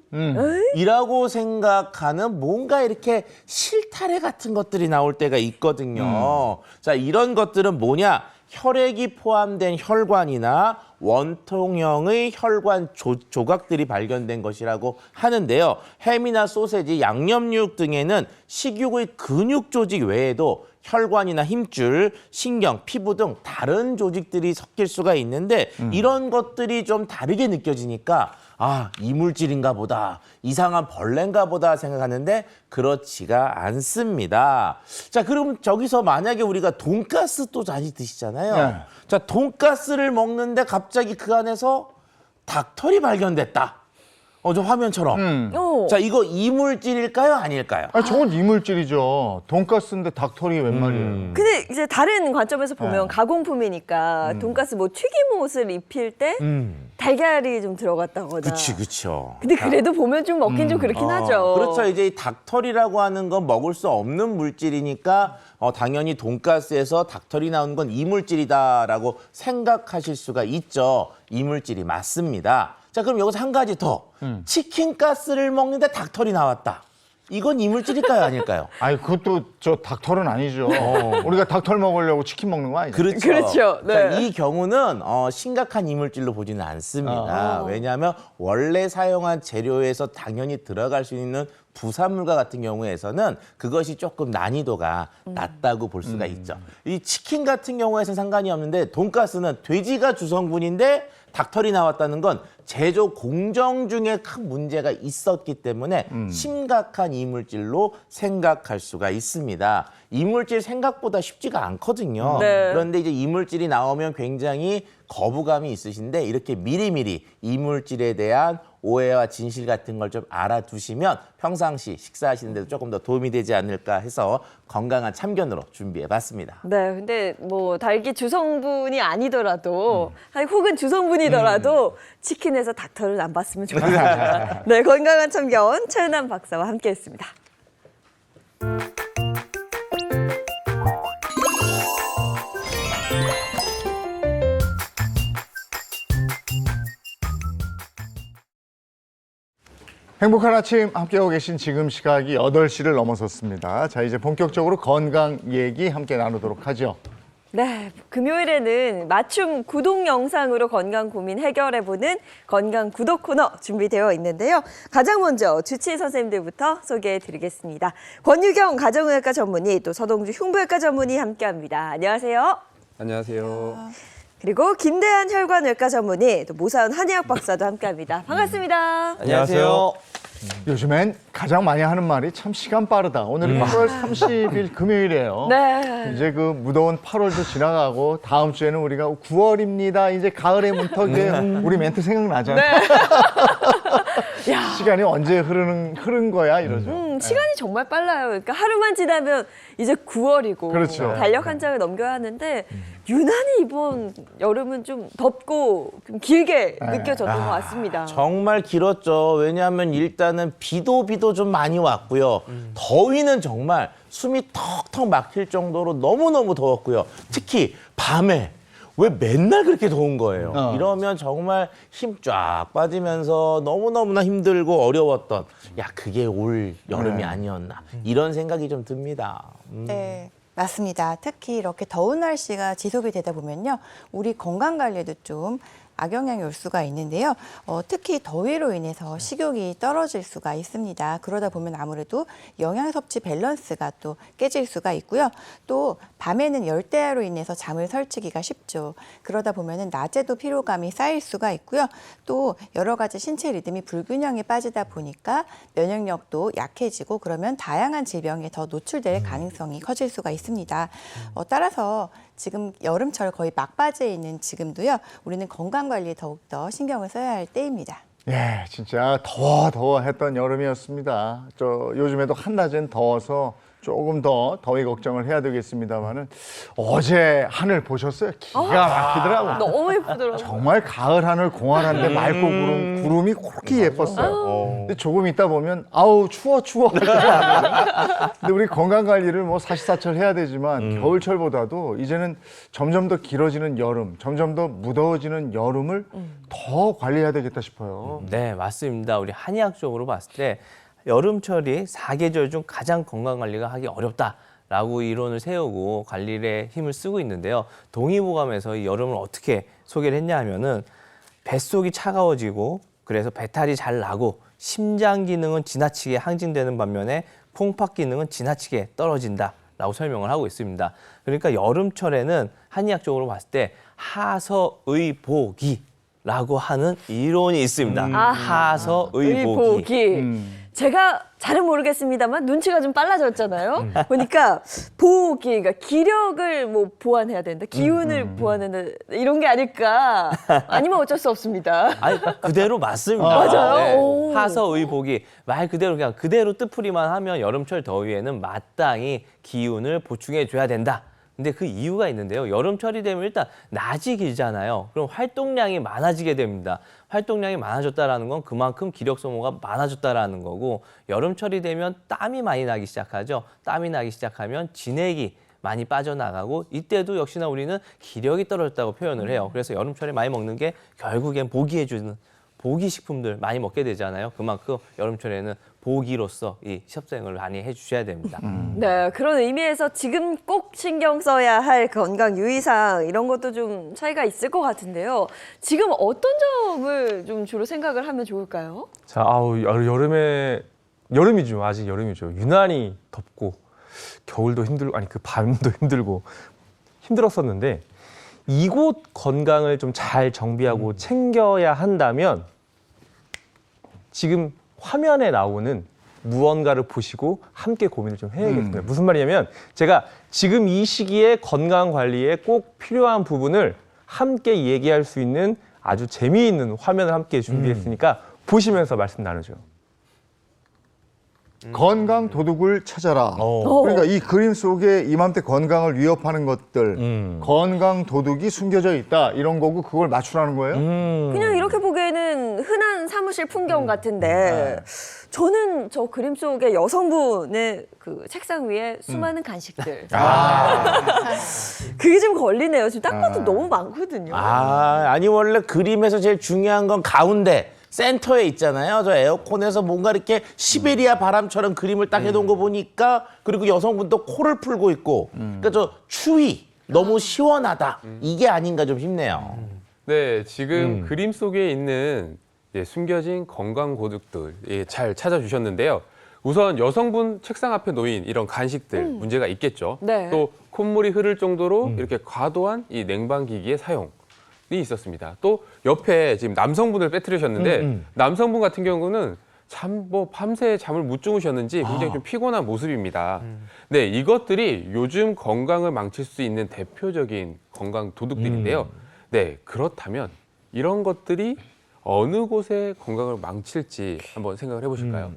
이라고 생각하는 뭔가 이렇게 실타래 같은 것들이 나올 때가 있거든요. 자, 이런 것들은 뭐냐? 혈액이 포함된 혈관이나 원통형의 혈관 조각들이 발견된 것이라고 하는데요. 햄이나 소세지, 양념육 등에는 식육의 근육 조직 외에도 혈관이나 힘줄, 신경, 피부 등 다른 조직들이 섞일 수가 있는데 이런 것들이 좀 다르게 느껴지니까 이물질인가 보다, 이상한 벌레인가 보다 생각하는데 그렇지가 않습니다. 자, 그럼 저기서 만약에 우리가 돈가스 또 많이 드시잖아요. 네. 자, 돈가스를 먹는데 갑자기 그 안에서 닭털이 발견됐다. 저 화면처럼. 자, 이거 이물질일까요? 아닐까요? 저건 이물질이죠. 돈가스인데 닭털이 웬 말이에요. 근데 이제 다른 관점에서 보면 가공품이니까 돈가스 뭐 튀김옷을 입힐 때 달걀이 좀 들어갔다거나. 그쵸. 근데 그래도 보면 좀 먹긴 좀 그렇긴 하죠. 그렇죠. 이제 이 닭털이라고 하는 건 먹을 수 없는 물질이니까 당연히 돈가스에서 닭털이 나오는 건 이물질이다라고 생각하실 수가 있죠. 이물질이 맞습니다. 자, 그럼 여기서 한 가지 더. 치킨 가스를 먹는데 닭털이 나왔다. 이건 이물질일까요, 아닐까요? 아니 그것도 저 닭털은 아니죠. 우리가 닭털 먹으려고 치킨 먹는 거 아니죠? 그렇죠. 네. 자, 이 경우는 심각한 이물질로 보지는 않습니다. 왜냐하면 원래 사용한 재료에서 당연히 들어갈 수 있는 부산물과 같은 경우에서는 그것이 조금 난이도가 낮다고 볼 수가 있죠. 이 치킨 같은 경우에서는 상관이 없는데 돈가스는 돼지가 주성분인데 닭털이 나왔다는 건 제조 공정 중에 큰 문제가 있었기 때문에 심각한 이물질로 생각할 수가 있습니다. 이물질 생각보다 쉽지가 않거든요. 네. 그런데 이제 이물질이 나오면 굉장히 거부감이 있으신데 이렇게 미리미리 이물질에 대한 오해와 진실 같은 걸 좀 알아두시면 평상시 식사하시는 데도 조금 더 도움이 되지 않을까 해서 건강한 참견으로 준비해봤습니다. 네, 근데 뭐 달기 주성분이 아니더라도 아니, 혹은 주성분이더라도 치킨에서 닥터를 안 봤으면 좋겠습니다. 네, 건강한 참견 최은한 박사와 함께했습니다. 행복한 아침 함께하고 계신 지금 시각이 8시를 넘어섰습니다. 자, 이제 본격적으로 건강 얘기 함께 나누도록 하죠. 네, 금요일에는 맞춤 구독 영상으로 건강 고민 해결해보는 건강 구독 코너 준비되어 있는데요. 가장 먼저 주치의 선생님들부터 소개해드리겠습니다. 권유경 가정의학과 전문의, 또 서동주 흉부외과 전문의 함께합니다. 안녕하세요. 안녕하세요. 그리고 김대한 혈관외과 전문의, 또 모사은 한의학 박사도 함께합니다. 반갑습니다. 안녕하세요. 요즘엔 가장 많이 하는 말이 참 시간 빠르다. 오늘은 8월 30일 금요일이에요. 네. 이제 그 무더운 8월도 지나가고 다음 주에는 우리가 9월입니다. 이제 가을의 문턱에 우리 멘트 생각나잖아요. 시간이 언제 흐른 거야 이러죠. 시간이 정말 빨라요. 그러니까 하루만 지나면 이제 9월이고 그렇죠. 달력 한 장을 넘겨야 하는데 유난히 이번 여름은 좀 덥고 좀 길게 느껴졌던 것 같습니다. 정말 길었죠. 왜냐하면 일단은 비도 좀 많이 왔고요. 더위는 정말 숨이 턱턱 막힐 정도로 너무너무 더웠고요. 특히 밤에 왜 맨날 그렇게 더운 거예요. 이러면 정말 힘 쫙 빠지면서 너무너무나 힘들고 어려웠던 그게 올 여름이 아니었나 이런 생각이 좀 듭니다. 네, 맞습니다. 특히 이렇게 더운 날씨가 지속이 되다 보면요, 우리 건강 관리에도 좀 악영향이 올 수가 있는데요. 특히 더위로 인해서 식욕이 떨어질 수가 있습니다. 그러다 보면 아무래도 영양 섭취 밸런스가 또 깨질 수가 있고요. 또 밤에는 열대야로 인해서 잠을 설치기가 쉽죠. 그러다 보면은 낮에도 피로감이 쌓일 수가 있고요. 또 여러 가지 신체 리듬이 불균형에 빠지다 보니까 면역력도 약해지고 그러면 다양한 질병에 더 노출될 가능성이 커질 수가 있습니다. 따라서 지금 여름철 거의 막바지에 있는 지금도요, 우리는 건강 관리에 더욱더 신경을 써야 할 때입니다. 예, 진짜 더워 했던 여름이었습니다. 요즘에도 한낮엔 더워서 조금 더 더위 걱정을 해야 되겠습니다만은 어제 하늘 보셨어요? 기가 막히더라고요. 너무 예쁘더라고요. 정말 가을 하늘 공활한데 맑고 구름이 그렇게 예뻤어요. 근데 조금 있다 보면 아우 추워. 근데 우리 건강 관리를 뭐 사시사철 해야 되지만 겨울철보다도 이제는 점점 더 길어지는 여름, 점점 더 무더워지는 여름을 더 관리해야 되겠다 싶어요. 네, 맞습니다. 우리 한의학적으로 봤을 때 여름철이 4계절 중 가장 건강관리가 하기 어렵다라고 이론을 세우고 관리에 힘을 쓰고 있는데요. 동의보감에서 이 여름을 어떻게 소개를 했냐 하면은 뱃속이 차가워지고 그래서 배탈이 잘 나고 심장 기능은 지나치게 항진되는 반면에 콩팥 기능은 지나치게 떨어진다라고 설명을 하고 있습니다. 그러니까 여름철에는 한의학적으로 봤을 때 하서의복이라고 하는 이론이 있습니다. 하서의복이. 제가 잘은 모르겠습니다만 눈치가 좀 빨라졌잖아요. 보니까 보기, 그러니까 기력을 뭐 보완해야 된다, 기운을 보완한다 이런 게 아닐까. 아니면 어쩔 수 없습니다. 아니 그대로 맞습니다. 맞아요? 오. 하서의복이 말 그대로 그냥 그대로 뜻풀이만 하면 여름철 더위에는 마땅히 기운을 보충해 줘야 된다. 근데 그 이유가 있는데요. 여름철이 되면 일단 낮이 길잖아요. 그럼 활동량이 많아지게 됩니다. 활동량이 많아졌다라는 건 그만큼 기력 소모가 많아졌다라는 거고, 여름철이 되면 땀이 많이 나기 시작하죠. 땀이 나기 시작하면 진액이 많이 빠져나가고, 이때도 역시나 우리는 기력이 떨어졌다고 표현을 해요. 그래서 여름철에 많이 먹는 게 결국엔 보기해주는 보기 식품들 많이 먹게 되잖아요. 그만큼 여름철에는 보기로서 이 협생을 많이 해주셔야 됩니다. 네, 그런 의미에서 지금 꼭 신경 써야 할 건강 유의사항 이런 것도 좀 차이가 있을 것 같은데요. 지금 어떤 점을 좀 주로 생각을 하면 좋을까요? 자, 여름이죠. 아직 여름이죠. 유난히 덥고 겨울도 힘들고, 그 밤도 힘들고 힘들었었는데, 이곳 건강을 좀 잘 정비하고 챙겨야 한다면 지금 화면에 나오는 무언가를 보시고 함께 고민을 좀 해야겠습니다. 무슨 말이냐면 제가 지금 이 시기에 건강 관리에 꼭 필요한 부분을 함께 얘기할 수 있는 아주 재미있는 화면을 함께 준비했으니까 보시면서 말씀 나누죠. 건강 도둑을 찾아라. 그러니까 이 그림 속에 이맘때 건강을 위협하는 것들, 건강 도둑이 숨겨져 있다 이런 거고 그걸 맞추라는 거예요? 그냥 이렇게 보기에는 흔한 사무실 풍경 같은데 저는 저 그림 속에 여성분의 그 책상 위에 수많은 간식들 그게 좀 걸리네요. 지금 딱 봐도 너무 많거든요. 아니 원래 그림에서 제일 중요한 건 가운데 센터에 있잖아요. 저 에어컨에서 뭔가 이렇게 시베리아 바람처럼 그림을 딱 해놓은 거 보니까 그리고 여성분도 코를 풀고 있고 그러니까 저 추위 너무 시원하다 이게 아닌가 좀 싶네요. 네, 지금 그림 속에 있는 숨겨진 건강 고둑들 잘 찾아주셨는데요. 우선 여성분 책상 앞에 놓인 이런 간식들 문제가 있겠죠. 네. 또 콧물이 흐를 정도로 이렇게 과도한 이 냉방기기의 사용이 있었습니다. 또 옆에 지금 남성분을 빼뜨리셨는데 남성분 같은 경우는 참 밤새 잠을 못 주무셨는지 굉장히 좀 피곤한 모습입니다. 네, 이것들이 요즘 건강을 망칠 수 있는 대표적인 건강 도둑들인데요. 네, 그렇다면 이런 것들이 어느 곳에 건강을 망칠지 한번 생각을 해보실까요?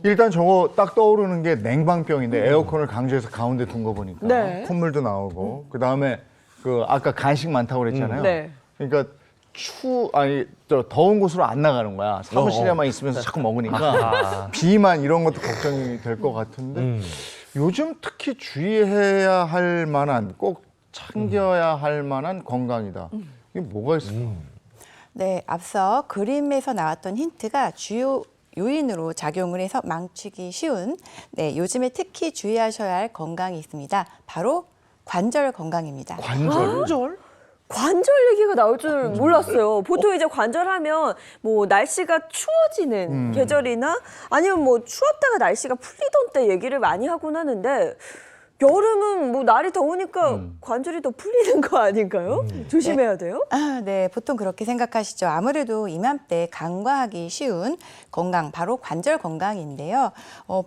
일단 저거 딱 떠오르는 게 냉방병인데 에어컨을 강조해서 가운데 둔 거 보니까 네. 콧물도 나오고 그다음에 그 아까 간식 많다고 그랬잖아요. 네. 그러니까 더운 곳으로 안 나가는 거야. 사무실에만 있으면서 자꾸 먹으니까 비만 이런 것도 걱정이 될 것 같은데 요즘 특히 주의해야 할 만한 꼭 챙겨야 할 만한 건강이다. 이게 뭐가 있을까? 네, 앞서 그림에서 나왔던 힌트가 주요 요인으로 작용을 해서 망치기 쉬운 요즘에 특히 주의하셔야 할 건강이 있습니다. 바로 관절 건강입니다. 관절? 관절 얘기가 나올 줄 몰랐어요. 보통 이제 관절하면 뭐 날씨가 추워지는 계절이나 아니면 뭐 추웠다가 날씨가 풀리던 때 얘기를 많이 하곤 하는데 여름은 뭐 날이 더우니까 관절이 더 풀리는 거 아닌가요? 조심해야 돼요? 네, 보통 그렇게 생각하시죠. 아무래도 이맘때 간과하기 쉬운 건강, 바로 관절 건강인데요.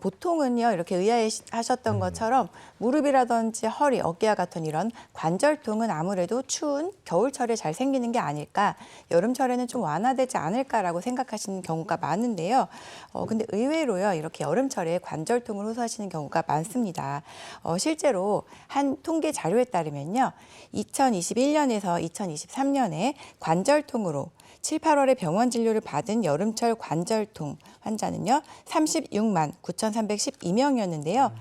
보통은요, 이렇게 의아해하셨던 것처럼 무릎이라든지 허리, 어깨와 같은 이런 관절통은 아무래도 추운 겨울철에 잘 생기는 게 아닐까, 여름철에는 좀 완화되지 않을까라고 생각하시는 경우가 많은데요. 근데 의외로요, 이렇게 여름철에 관절통을 호소하시는 경우가 많습니다. 실제로 한 통계 자료에 따르면요. 2021년에서 2023년에 관절통으로 7, 8월에 병원 진료를 받은 여름철 관절통 환자는요. 36만 9,312명이었는데요.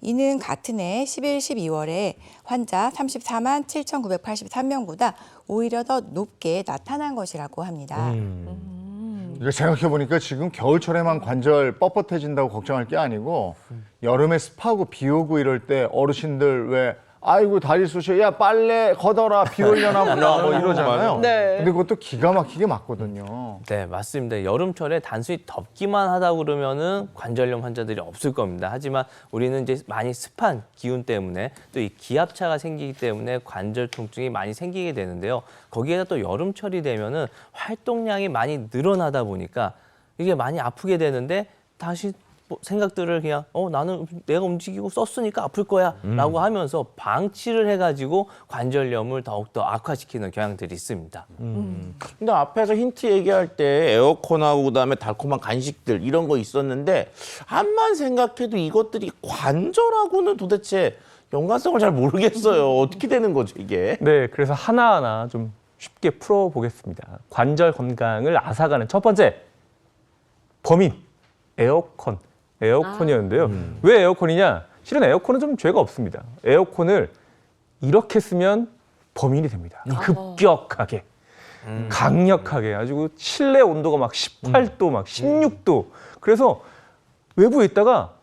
이는 같은 해 11, 12월에 환자 34만 7,983명보다 오히려 더 높게 나타난 것이라고 합니다. 이거 생각해보니까 지금 겨울철에만 관절 뻣뻣해진다고 걱정할 게 아니고 여름에 습하고 비 오고 이럴 때 어르신들 왜 아이고 다리 쑤셔 야 빨래 걷어라 비 올려나 보다 뭐 이러잖아요. 네. 근데 그것도 기가 막히게 맞거든요. 네, 맞습니다. 여름철에 단순히 덥기만 하다 그러면은 관절염 환자들이 없을 겁니다. 하지만 우리는 이제 많이 습한 기운 때문에 또 이 기압차가 생기기 때문에 관절 통증이 많이 생기게 되는데요. 거기에다 또 여름철이 되면은 활동량이 많이 늘어나다 보니까 이게 많이 아프게 되는데 다시 생각들을 그냥 나는 내가 움직이고 썼으니까 아플 거야 라고 하면서 방치를 해가지고 관절염을 더욱더 악화시키는 경향들이 있습니다. 근데 앞에서 힌트 얘기할 때 에어컨하고 그다음에 달콤한 간식들 이런 거 있었는데 암만 생각해도 이것들이 관절하고는 도대체 연관성을 잘 모르겠어요. 어떻게 되는 거죠, 이게? 네, 그래서 하나하나 좀 쉽게 풀어보겠습니다. 관절 건강을 앗아가는 첫 번째 범인, 에어컨이었는데요. 왜 에어컨이냐? 실은 에어컨은 좀 죄가 없습니다. 에어컨을 이렇게 쓰면 범인이 됩니다. 급격하게, 강력하게, 아주 실내 온도가 막 18도, 막 16도. 그래서 외부에 있다가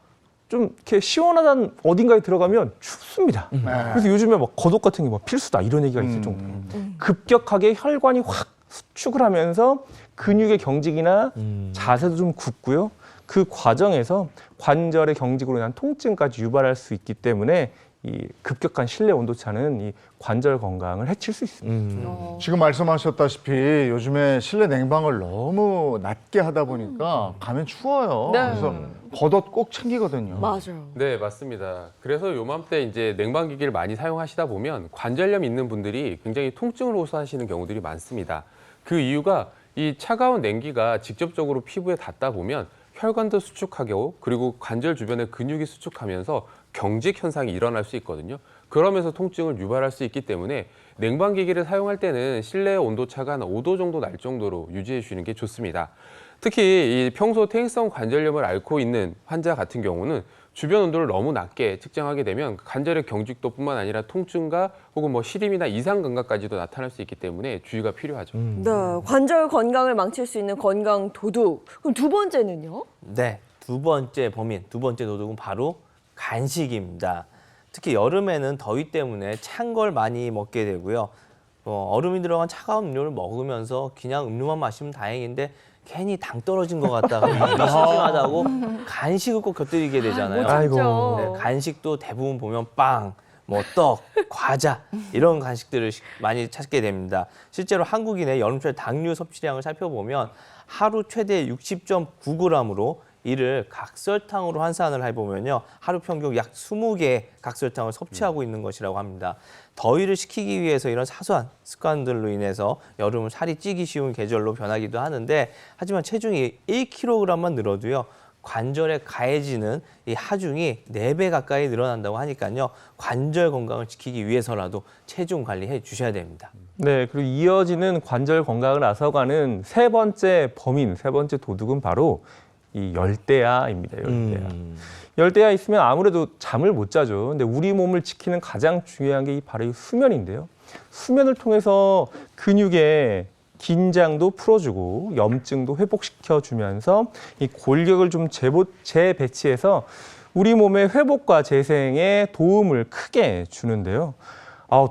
좀 이렇게 시원하다는 어딘가에 들어가면 춥습니다. 그래서 요즘에 막 겉옷 같은 게 막 필수다 이런 얘기가 있을 정도로 급격하게 혈관이 확 수축을 하면서 근육의 경직이나 자세도 좀 굳고요. 그 과정에서 관절의 경직으로 인한 통증까지 유발할 수 있기 때문에 이 급격한 실내 온도 차는 이 관절 건강을 해칠 수 있습니다. 지금 말씀하셨다시피 요즘에 실내 냉방을 너무 낮게 하다 보니까 가면 추워요. 네. 그래서 겉옷 꼭 챙기거든요. 맞아요. 네, 맞습니다. 그래서 요맘때 이제 냉방기기를 많이 사용하시다 보면 관절염 있는 분들이 굉장히 통증을 호소하시는 경우들이 많습니다. 그 이유가 이 차가운 냉기가 직접적으로 피부에 닿다 보면 혈관도 수축하고 그리고 관절 주변의 근육이 수축하면서 경직 현상이 일어날 수 있거든요. 그러면서 통증을 유발할 수 있기 때문에 냉방기기를 사용할 때는 실내 온도차가 한 5도 정도 날 정도로 유지해 주시는 게 좋습니다. 특히 이 평소 퇴행성 관절염을 앓고 있는 환자 같은 경우는 주변 온도를 너무 낮게 측정하게 되면 관절의 경직도뿐만 아니라 통증과 혹은 뭐 시림이나 이상 감각까지도 나타날 수 있기 때문에 주의가 필요하죠. 네, 관절 건강을 망칠 수 있는 건강 도둑. 그럼 두 번째는요? 네, 두 번째 범인, 두 번째 도둑은 바로 간식입니다. 특히 여름에는 더위 때문에 찬 걸 많이 먹게 되고요. 얼음이 들어간 차가운 음료를 먹으면서 그냥 음료만 마시면 다행인데 괜히 당 떨어진 것 같다가 심심하다고 간식을 꼭 곁들이게 되잖아요. 아이고. 네, 간식도 대부분 보면 빵, 뭐 떡, 과자 이런 간식들을 많이 찾게 됩니다. 실제로 한국인의 여름철 당류 섭취량을 살펴보면 하루 최대 60.9g으로 이를 각설탕으로 환산을 해보면요. 하루 평균 약 20개의 각설탕을 섭취하고 있는 것이라고 합니다. 더위를 식히기 위해서 이런 사소한 습관들로 인해서 여름은 살이 찌기 쉬운 계절로 변하기도 하는데 하지만 체중이 1kg만 늘어도요. 관절에 가해지는 이 하중이 4배 가까이 늘어난다고 하니까요. 관절 건강을 지키기 위해서라도 체중 관리해 주셔야 됩니다. 네, 그리고 이어지는 관절 건강을 앗아가는 세 번째 범인, 세 번째 도둑은 바로 이 열대야입니다. 열대야. 열대야 있으면 아무래도 잠을 못 자죠. 근데 우리 몸을 지키는 가장 중요한 게 바로 이 수면인데요. 수면을 통해서 근육의 긴장도 풀어주고 염증도 회복시켜 주면서 이 골격을 좀 재배치해서 우리 몸의 회복과 재생에 도움을 크게 주는데요.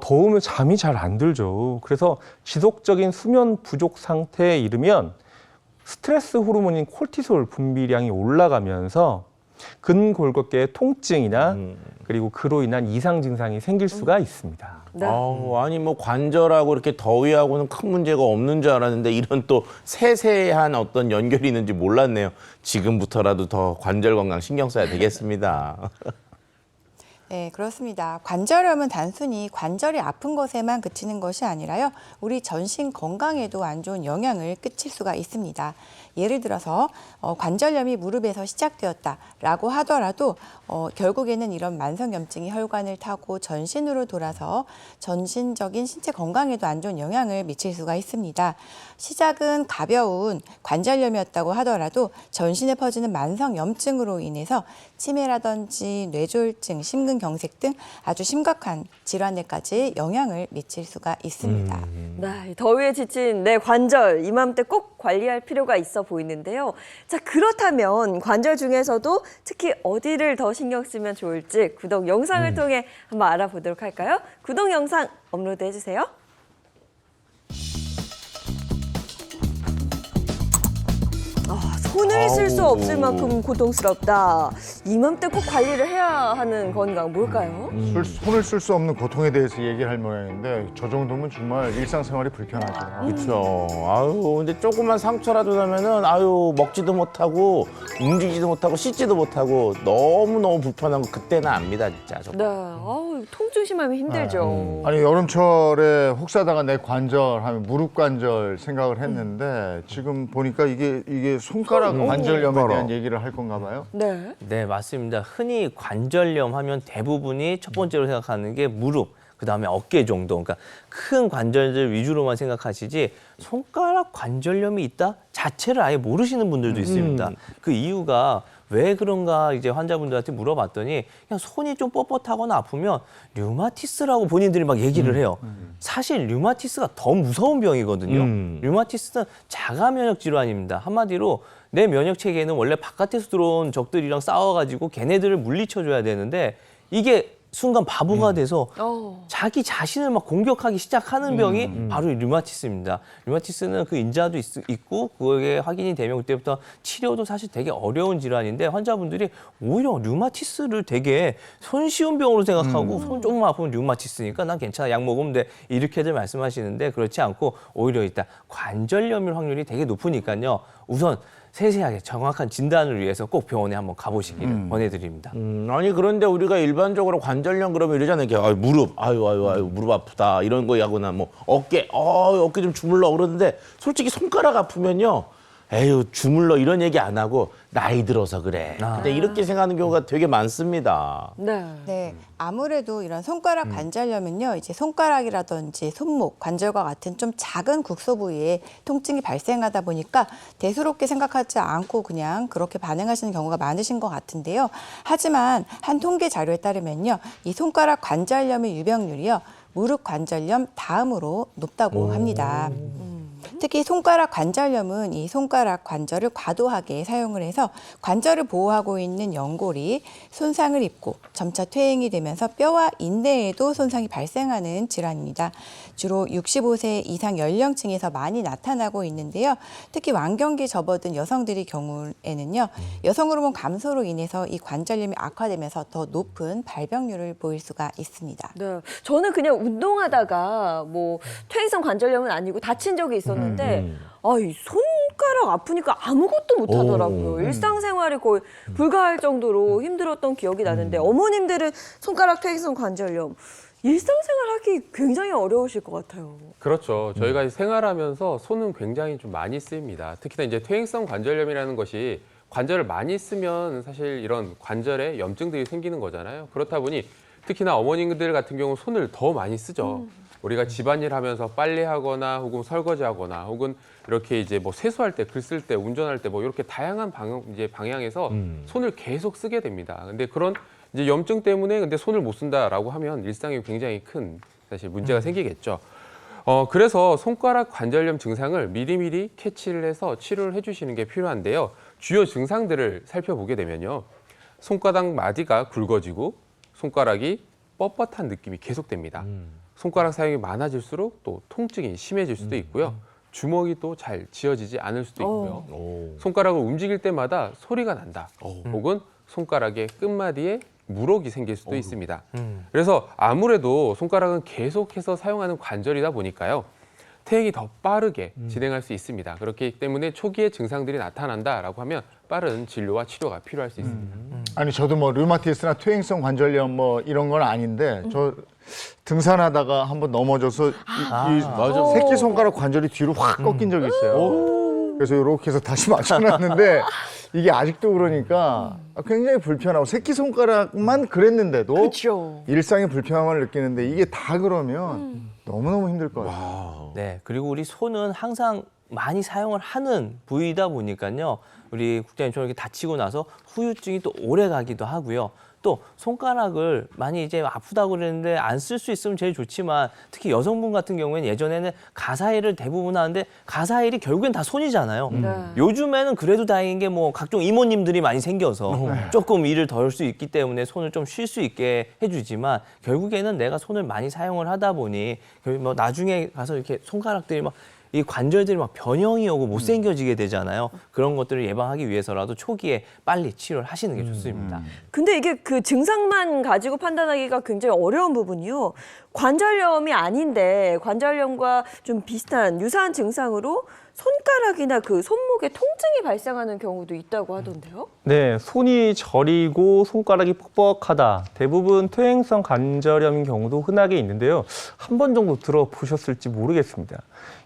더우면 잠이 잘 안 들죠. 그래서 지속적인 수면 부족 상태에 이르면 스트레스 호르몬인 콜티솔 분비량이 올라가면서 근골격계의 통증이나 그리고 그로 인한 이상 증상이 생길 수가 있습니다. 네. 아니 뭐 관절하고 이렇게 더위하고는 큰 문제가 없는 줄 알았는데 이런 또 세세한 어떤 연결이 있는지 몰랐네요. 지금부터라도 더 관절 건강 신경 써야 되겠습니다. 네, 그렇습니다. 관절염은 단순히 관절이 아픈 것에만 그치는 것이 아니라요. 우리 전신 건강에도 안 좋은 영향을 끼칠 수가 있습니다. 예를 들어서 관절염이 무릎에서 시작되었다라고 하더라도 결국에는 이런 만성염증이 혈관을 타고 전신으로 돌아서 전신적인 신체 건강에도 안 좋은 영향을 미칠 수가 있습니다. 시작은 가벼운 관절염이었다고 하더라도 전신에 퍼지는 만성염증으로 인해서 치매라든지 뇌졸중, 심근경색 등 아주 심각한 질환에까지 영향을 미칠 수가 있습니다. 네, 더위에 지친 내 관절 이맘때 꼭 관리할 필요가 있어 보이는데요. 자, 그렇다면 관절 중에서도 특히 어디를 더 신경 쓰면 좋을지 구독 영상을 통해 한번 알아보도록 할까요? 구독 영상 업로드 해주세요. 손을 쓸 수 없을 만큼 고통스럽다. 이맘때 꼭 관리를 해야 하는 건강 뭘까요? 손을 쓸 수 없는 고통에 대해서 얘기를 할 모양인데 저 정도면 정말 일상생활이 불편하죠. 그렇죠. 아유, 근데 조그만 상처라도 나면은 아유 먹지도 못하고 움직이지도 못하고 씻지도 못하고 너무 불편한 거 그때는 압니다, 진짜. 네, 통증 심하면 힘들죠. 아니 여름철에 혹사다가 내 관절 하면 무릎 관절 생각을 했는데 지금 보니까 이게 손가락 관절염에 대한 얘기를 할 건가 봐요. 네. 네, 맞습니다. 흔히 관절염 하면 대부분이 첫 번째로 생각하는 게 무릎, 그다음에 어깨 정도. 그러니까 큰 관절들 위주로만 생각하시지 손가락 관절염이 있다 자체를 아예 모르시는 분들도 있습니다. 그 이유가 왜 그런가 이제 환자분들한테 물어봤더니 그냥 손이 좀 뻣뻣하거나 아프면 류마티스라고 본인들이 막 얘기를 해요. 사실 류마티스가 더 무서운 병이거든요. 류마티스는 자가 면역 질환입니다. 한마디로 내 면역 체계는 원래 바깥에서 들어온 적들이랑 싸워가지고 걔네들을 물리쳐줘야 되는데 이게 순간 바보가 돼서 어. 자기 자신을 막 공격하기 시작하는 병이 바로 이 류마티스입니다. 류마티스는 그 인자도 있고 그게 확인이 되면 그때부터 치료도 사실 되게 어려운 질환인데 환자분들이 오히려 류마티스를 되게 손쉬운 병으로 생각하고 손 조금만 아프면 류마티스니까 난 괜찮아 약 먹으면 돼 이렇게들 말씀하시는데 그렇지 않고 오히려 일단 관절염일 확률이 되게 높으니까요. 우선 세세하게 정확한 진단을 위해서 꼭 병원에 한번 가보시기를 권해드립니다. 아니 그런데 우리가 일반적으로 관절염 그러면 이러잖아요. 이렇게 무릎, 아유 무릎 아프다 이런 거 하거나 뭐 어깨 좀 주물러 그러는데 솔직히 손가락 아프면요. 에휴 주물러 이런 얘기 안 하고 나이 들어서 그래. 근데 이렇게 생각하는 경우가 되게 많습니다. 네. 네, 아무래도 이런 손가락 관절염은요, 이제 손가락이라든지 손목, 관절과 같은 좀 작은 국소 부위에 통증이 발생하다 보니까 대수롭게 생각하지 않고 그냥 그렇게 반응하시는 경우가 많으신 것 같은데요. 하지만 한 통계 자료에 따르면요, 이 손가락 관절염의 유병률이요, 무릎 관절염 다음으로 높다고 합니다. 특히 손가락 관절염은 이 손가락 관절을 과도하게 사용을 해서 관절을 보호하고 있는 연골이 손상을 입고 점차 퇴행이 되면서 뼈와 인대에도 손상이 발생하는 질환입니다. 주로 65세 이상 연령층에서 많이 나타나고 있는데요. 특히 완경기에 접어든 여성들의 경우에는요. 여성 호르몬 감소로 인해서 이 관절염이 악화되면서 더 높은 발병률을 보일 수가 있습니다. 네. 저는 그냥 운동하다가 뭐 퇴행성 관절염은 아니고 다친 적이 있었는데 이 손가락 아프니까 아무것도 못 하더라고요. 일상생활이 거의 불가할 정도로 힘들었던 기억이 나는데 어머님들은 손가락 퇴행성 관절염 일상생활 하기 굉장히 어려우실 것 같아요. 그렇죠. 저희가 생활하면서 손은 굉장히 좀 많이 쓰입니다. 특히나 이제 퇴행성 관절염이라는 것이 관절을 많이 쓰면 사실 이런 관절에 염증들이 생기는 거잖아요. 그렇다 보니 특히나 어머님들 같은 경우 손을 더 많이 쓰죠. 우리가 집안일 하면서 빨래하거나 혹은 설거지하거나 혹은 이렇게 이제 뭐 세수할 때, 글 쓸 때, 운전할 때 뭐 이렇게 다양한 방향에서 손을 계속 쓰게 됩니다. 근데 그런 이제 염증 때문에 근데 손을 못 쓴다라고 하면 일상에 굉장히 큰 사실 문제가 생기겠죠. 그래서 손가락 관절염 증상을 미리미리 캐치를 해서 치료를 해주시는 게 필요한데요. 주요 증상들을 살펴보게 되면요. 손가락 마디가 굵어지고 손가락이 뻣뻣한 느낌이 계속됩니다. 손가락 사용이 많아질수록 또 통증이 심해질 수도 있고요. 주먹이 또 잘 쥐어지지 않을 수도 있고요. 손가락을 움직일 때마다 소리가 난다. 혹은 손가락의 끝마디에 물혹이 생길 수도 있습니다. 그래서 아무래도 손가락은 계속해서 사용하는 관절이다 보니까요. 퇴행이 더 빠르게 진행할 수 있습니다. 그렇기 때문에 초기에 증상들이 나타난다라고 하면 빠른 진료와 치료가 필요할 수 있습니다. 아니 저도 뭐 류마티스나 퇴행성 관절염 뭐 이런 건 아닌데 저 등산하다가 한번 넘어져서 이 새끼 손가락 관절이 뒤로 확 꺾인 적이 있어요. 그래서 이렇게 해서 다시 맞춰놨는데 이게 아직도 그러니까 굉장히 불편하고 새끼 손가락만 그랬는데도 그렇죠. 일상의 불편함을 느끼는데 이게 다 그러면 너무너무 힘들 것 같아요. 네, 그리고 우리 손은 항상 많이 사용을 하는 부위이다 보니까요. 우리 국장님처럼 이렇게 다치고 나서 후유증이 또 오래 가기도 하고요. 또 손가락을 많이 이제 아프다고 그랬는데 안 쓸 수 있으면 제일 좋지만 특히 여성분 같은 경우에는 예전에는 가사일을 대부분 하는데 가사일이 결국엔 다 손이잖아요. 요즘에는 그래도 다행인 게 뭐 각종 이모님들이 많이 생겨서 조금 일을 덜 수 있기 때문에 손을 좀 쉴 수 있게 해주지만 결국에는 내가 손을 많이 사용을 하다 보니 뭐 나중에 가서 이렇게 손가락들이 막 이 관절들이 막 변형이 오고 못생겨지게 되잖아요. 그런 것들을 예방하기 위해서라도 초기에 빨리 치료를 하시는 게 좋습니다. 근데 이게 그 증상만 가지고 판단하기가 굉장히 어려운 부분이요. 관절염이 아닌데 관절염과 좀 비슷한 유사한 증상으로 손가락이나 그 손목에 통증이 발생하는 경우도 있다고 하던데요. 네, 손이 저리고 손가락이 뻑뻑하다. 대부분 퇴행성 관절염인 경우도 흔하게 있는데요. 한 번 정도 들어보셨을지 모르겠습니다.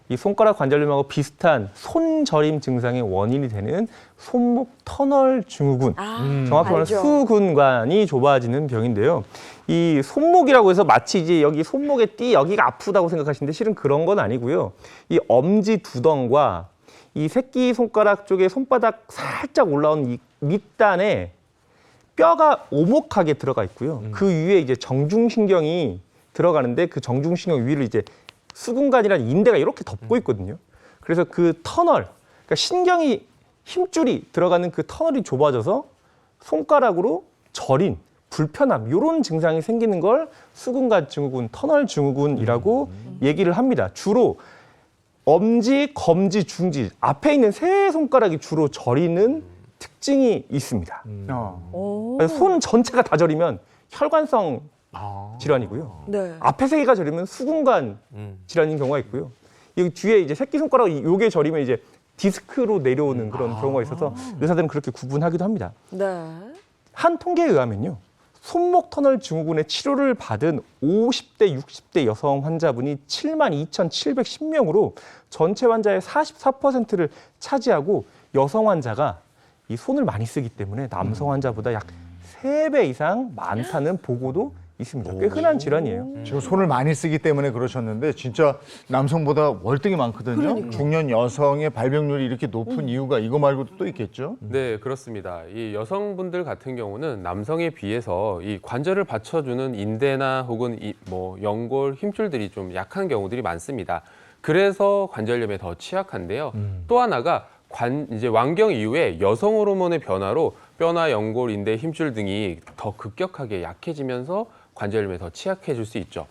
이 손가락 관절염하고 비슷한 손저림 증상의 원인이 되는 손목 터널 증후군, 정확히 말하면 알죠. 수근관이 좁아지는 병인데요. 이 손목이라고 해서 마치 이제 여기 손목의 띠 여기가 아프다고 생각하시는데 실은 그런 건 아니고요. 이 엄지 두덩과 이 새끼 손가락 쪽에 손바닥 살짝 올라온 이 밑단에 뼈가 오목하게 들어가 있고요. 그 위에 이제 정중신경이 들어가는데 그 정중신경 위를 이제 수근관이라는 인대가 이렇게 덮고 있거든요. 그래서 그 터널, 그러니까 신경이 힘줄이 들어가는 그 터널이 좁아져서 손가락으로 저린 불편함 이런 증상이 생기는 걸 수근관 증후군, 터널 증후군이라고 얘기를 합니다. 주로 엄지, 검지, 중지 앞에 있는 세 손가락이 주로 저리는 특징이 있습니다. 그래서 손 전체가 다 저리면 혈관성 질환이고요. 네. 앞에 세 개가 저리면 수근관 질환인 경우가 있고요. 여기 뒤에 이제 새끼손가락 요게 저리면 이제 디스크로 내려오는 그런 경우가 있어서 의사들은 그렇게 구분하기도 합니다. 네. 한 통계에 의하면요. 손목 터널 증후군의 치료를 받은 50대, 60대 여성 환자분이 72,710명으로 전체 환자의 44%를 차지하고 여성 환자가 이 손을 많이 쓰기 때문에 남성 환자보다 약 3배 이상 많다는 보고도 있습니다. 꽤 흔한 질환이에요. 지금 손을 많이 쓰기 때문에 그러셨는데 진짜 남성보다 월등히 많거든요. 중년 여성의 발병률이 이렇게 높은 이유가 이거 말고도 또 있겠죠? 네, 그렇습니다. 이 여성분들 같은 경우는 남성에 비해서 이 관절을 받쳐주는 인대나 혹은 연골, 힘줄들이 좀 약한 경우들이 많습니다. 그래서 관절염에 더 취약한데요. 또 하나가 이제 완경 이후에 여성 호르몬의 변화로 뼈나 연골, 인대, 힘줄 등이 더 급격하게 약해지면서 관절염에 더 취약해질 수 있죠.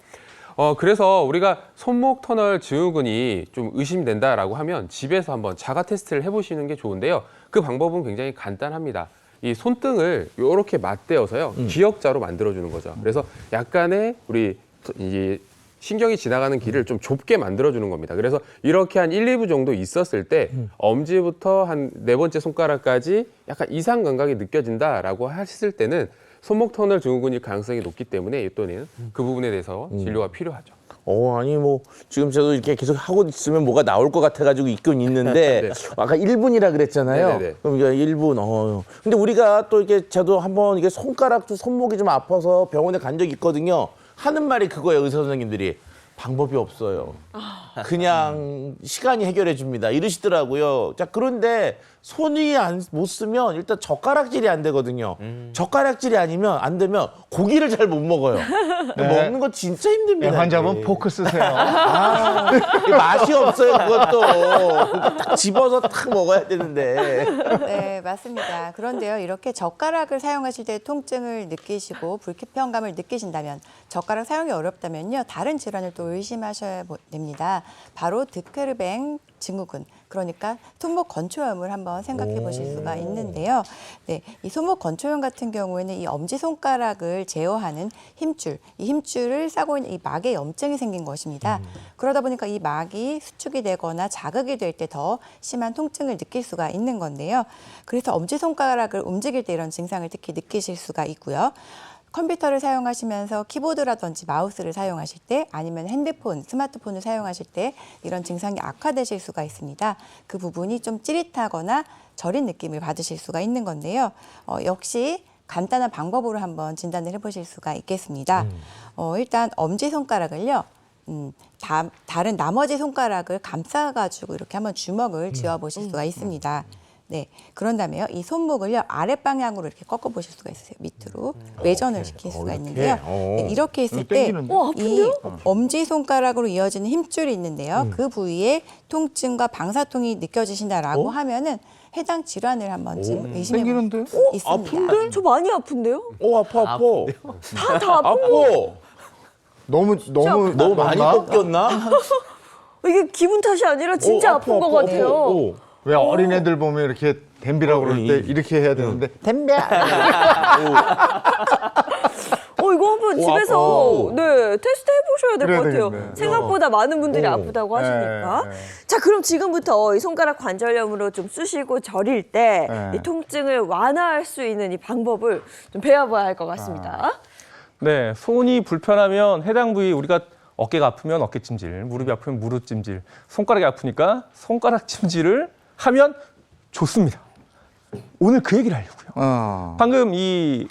그래서 우리가 손목 터널 증후군이 좀 의심된다라고 하면 집에서 한번 자가 테스트를 해보시는 게 좋은데요. 그 방법은 굉장히 간단합니다. 이 손등을 이렇게 맞대어서요, 기역자로 만들어주는 거죠. 그래서 약간의 우리 이제 신경이 지나가는 길을 좀 좁게 만들어주는 겁니다. 그래서 이렇게 한 1, 2부 정도 있었을 때 엄지부터 한 4번째 손가락까지 약간 이상 감각이 느껴진다라고 했을 때는 손목 터널 증후군일 가능성이 높기 때문에 또는 그 부분에 대해서 진료가 필요하죠. 아니 지금 저도 이렇게 계속 하고 있으면 뭐가 나올 것 같아가지고 있긴 있는데 네. 아까 1분이라 그랬잖아요. 네네네. 그럼 이제 1분. 근데 우리가 또 이게 저도 한번 이게 손가락도 손목이 좀 아파서 병원에 간 적이 있거든요. 하는 말이 그거예요. 의사 선생님들이 방법이 없어요. 그냥 시간이 해결해 줍니다. 이러시더라고요. 자, 그런데 손이 못 쓰면 일단 젓가락질이 안 되거든요. 젓가락질이 아니면 안 되면 고기를 잘 못 먹어요. 먹는 거 진짜 힘듭니다. 네, 환자분 이게. 포크 쓰세요. 맛이 없어요, 그것도. 딱 집어서 탁 먹어야 되는데. 네, 맞습니다. 그런데요, 이렇게 젓가락을 사용하실 때 통증을 느끼시고 불편감을 느끼신다면, 젓가락 사용이 어렵다면요, 다른 질환을 또 의심하셔야 됩니다. 바로 드케르뱅 증후군, 그러니까 손목 건초염을 한번 생각해 보실 수가 있는데요. 네, 이 손목 건초염 같은 경우에는 이 엄지 손가락을 제어하는 힘줄, 이 힘줄을 싸고 있는 이 막에 염증이 생긴 것입니다. 그러다 보니까 이 막이 수축이 되거나 자극이 될 때 더 심한 통증을 느낄 수가 있는 건데요. 그래서 엄지 손가락을 움직일 때 이런 증상을 특히 느끼실 수가 있고요. 컴퓨터를 사용하시면서 키보드라든지 마우스를 사용하실 때, 아니면 핸드폰, 스마트폰을 사용하실 때 이런 증상이 악화되실 수가 있습니다. 그 부분이 좀 찌릿하거나 저린 느낌을 받으실 수가 있는 건데요. 역시 간단한 방법으로 한번 진단을 해보실 수가 있겠습니다. 일단 엄지손가락을요, 다른 나머지 손가락을 감싸가지고 이렇게 한번 주먹을 쥐어보실 수가 있습니다. 네, 그런 다음에요, 이 손목을요, 아랫방향으로 이렇게 꺾어보실 수가 있어요. 밑으로 외전을 시킬 수가 있는데요. 네, 이렇게 했을 때 이 엄지손가락으로 이어지는 힘줄이 있는데요. 그 부위에 통증과 방사통이 느껴지신다라고 하면은 해당 질환을 한번 의심해 볼 수 있습니다. 아픈데? 저 많이 아픈데요? 아파. 다 아픈 거. 너무 많이 꺾였나? 이게 기분 탓이 아니라 진짜 아픈 것 같아요. 왜 어린애들 보면 이렇게 댐비라고 그럴 때 이렇게 해야 되는데 댐비. 이거 한번 집에서 네, 테스트 해보셔야 될 것 그래야 같아요. 되겠네. 생각보다 많은 분들이 아프다고 하시니까. 자, 그럼 지금부터 이 손가락 관절염으로 좀 쑤시고 저릴 때 이 통증을 완화할 수 있는 이 방법을 좀 배워봐야 할 것 같습니다. 네, 손이 불편하면 해당 부위 우리가 어깨가 아프면 어깨 찜질, 무릎이 아프면 무릎 찜질, 손가락이 아프니까 손가락 찜질을 하면 좋습니다. 오늘 그 얘기를 하려고요. 방금 이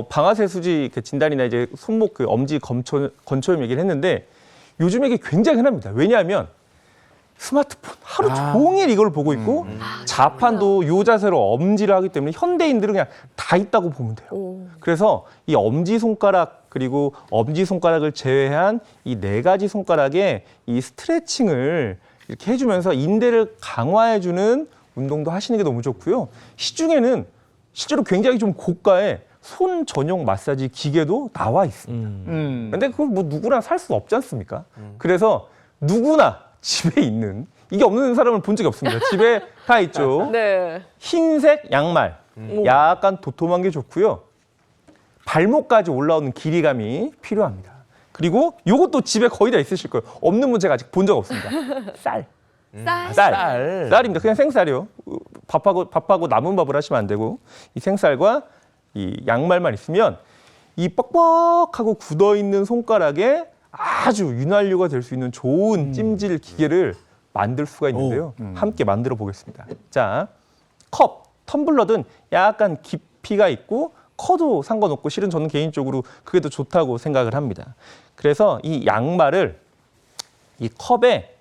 방아쇠 수지 진단이나 이제 손목 그 엄지 건초염 얘기를 했는데 요즘 이게 굉장히 흔합니다. 왜냐하면 스마트폰 하루 종일 이걸 보고 있고 자판도 요 자세로 엄지를 하기 때문에 현대인들은 그냥 다 있다고 보면 돼요. 그래서 이 엄지손가락 그리고 엄지손가락을 제외한 이 4가지 손가락에 이 스트레칭을 이렇게 해주면서 인대를 강화해주는 운동도 하시는 게 너무 좋고요. 시중에는 실제로 굉장히 좀 고가의 손 전용 마사지 기계도 나와 있습니다. 근데 그걸 뭐 누구나 살 수 없지 않습니까? 그래서 누구나 집에 있는, 이게 없는 사람을 본 적이 없습니다. 집에 다 있죠. 네. 흰색 양말, 약간 도톰한 게 좋고요. 발목까지 올라오는 길이감이 필요합니다. 그리고 요것도 집에 거의 다 있으실 거예요. 없는 분 제가 아직 본 적 없습니다. 쌀. 쌀입니다. 그냥 생쌀이요. 밥하고 남은 밥을 하시면 안 되고, 이 생쌀과 이 양말만 있으면 이 뻑뻑하고 굳어 있는 손가락에 아주 윤활유가 될 수 있는 좋은 찜질 기계를 만들 수가 있는데요. 함께 만들어 보겠습니다. 자, 컵, 텀블러든 약간 깊이가 있고 커도 상관없고, 실은 저는 개인적으로 그게 더 좋다고 생각을 합니다. 그래서 이 양말을 이 컵에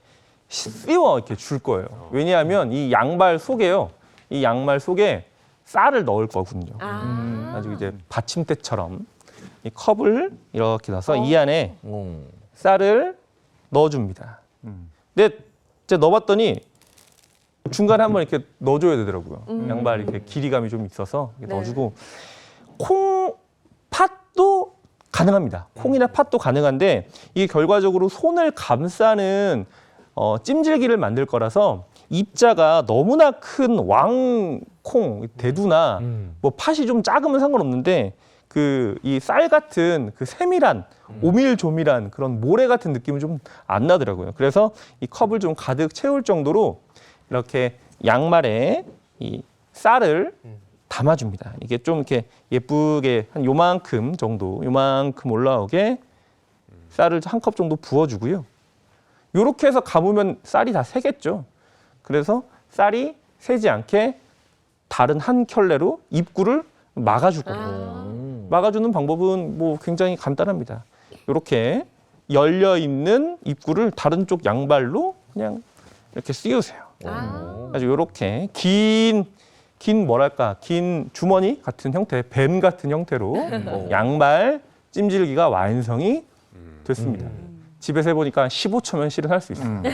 씌워 이렇게 줄 거예요. 왜냐하면 이 양말 속에요. 이 양말 속에 쌀을 넣을 거거든요. 아주 이제 받침대처럼 이 컵을 이렇게 넣어서 이 안에 쌀을 넣어줍니다. 근데 제가 넣어봤더니 중간에 한번 이렇게 넣어줘야 되더라고요. 양말 이렇게 길이감이 좀 있어서 이렇게 넣어주고, 콩팥도 가능합니다. 콩이나 팥도 가능한데 이게 결과적으로 손을 감싸는 찜질기를 만들 거라서 입자가 너무나 큰 왕콩, 대두나 뭐 팥이 좀 작으면 상관없는데 그 이 쌀 같은 그 세밀한 오밀조밀한 그런 모래 같은 느낌은 좀 안 나더라고요. 그래서 이 컵을 좀 가득 채울 정도로 이렇게 양말에 이 쌀을 담아줍니다. 이게 좀 이렇게 예쁘게 한 요만큼 정도, 요만큼 올라오게 쌀을 한 컵 정도 부어주고요. 요렇게 해서 감으면 쌀이 다 새겠죠. 그래서 쌀이 새지 않게 다른 한 켤레로 입구를 막아줄 겁니다. 막아주는 방법은 뭐 굉장히 간단합니다. 이렇게 열려 있는 입구를 다른 쪽 양발로 그냥 이렇게 씌우세요. 아주 이렇게 긴 주머니 같은 형태, 뱀 같은 형태로 양말 찜질기가 완성이 됐습니다. 집에서 해보니까 15초면 실은 할 수 있습니다.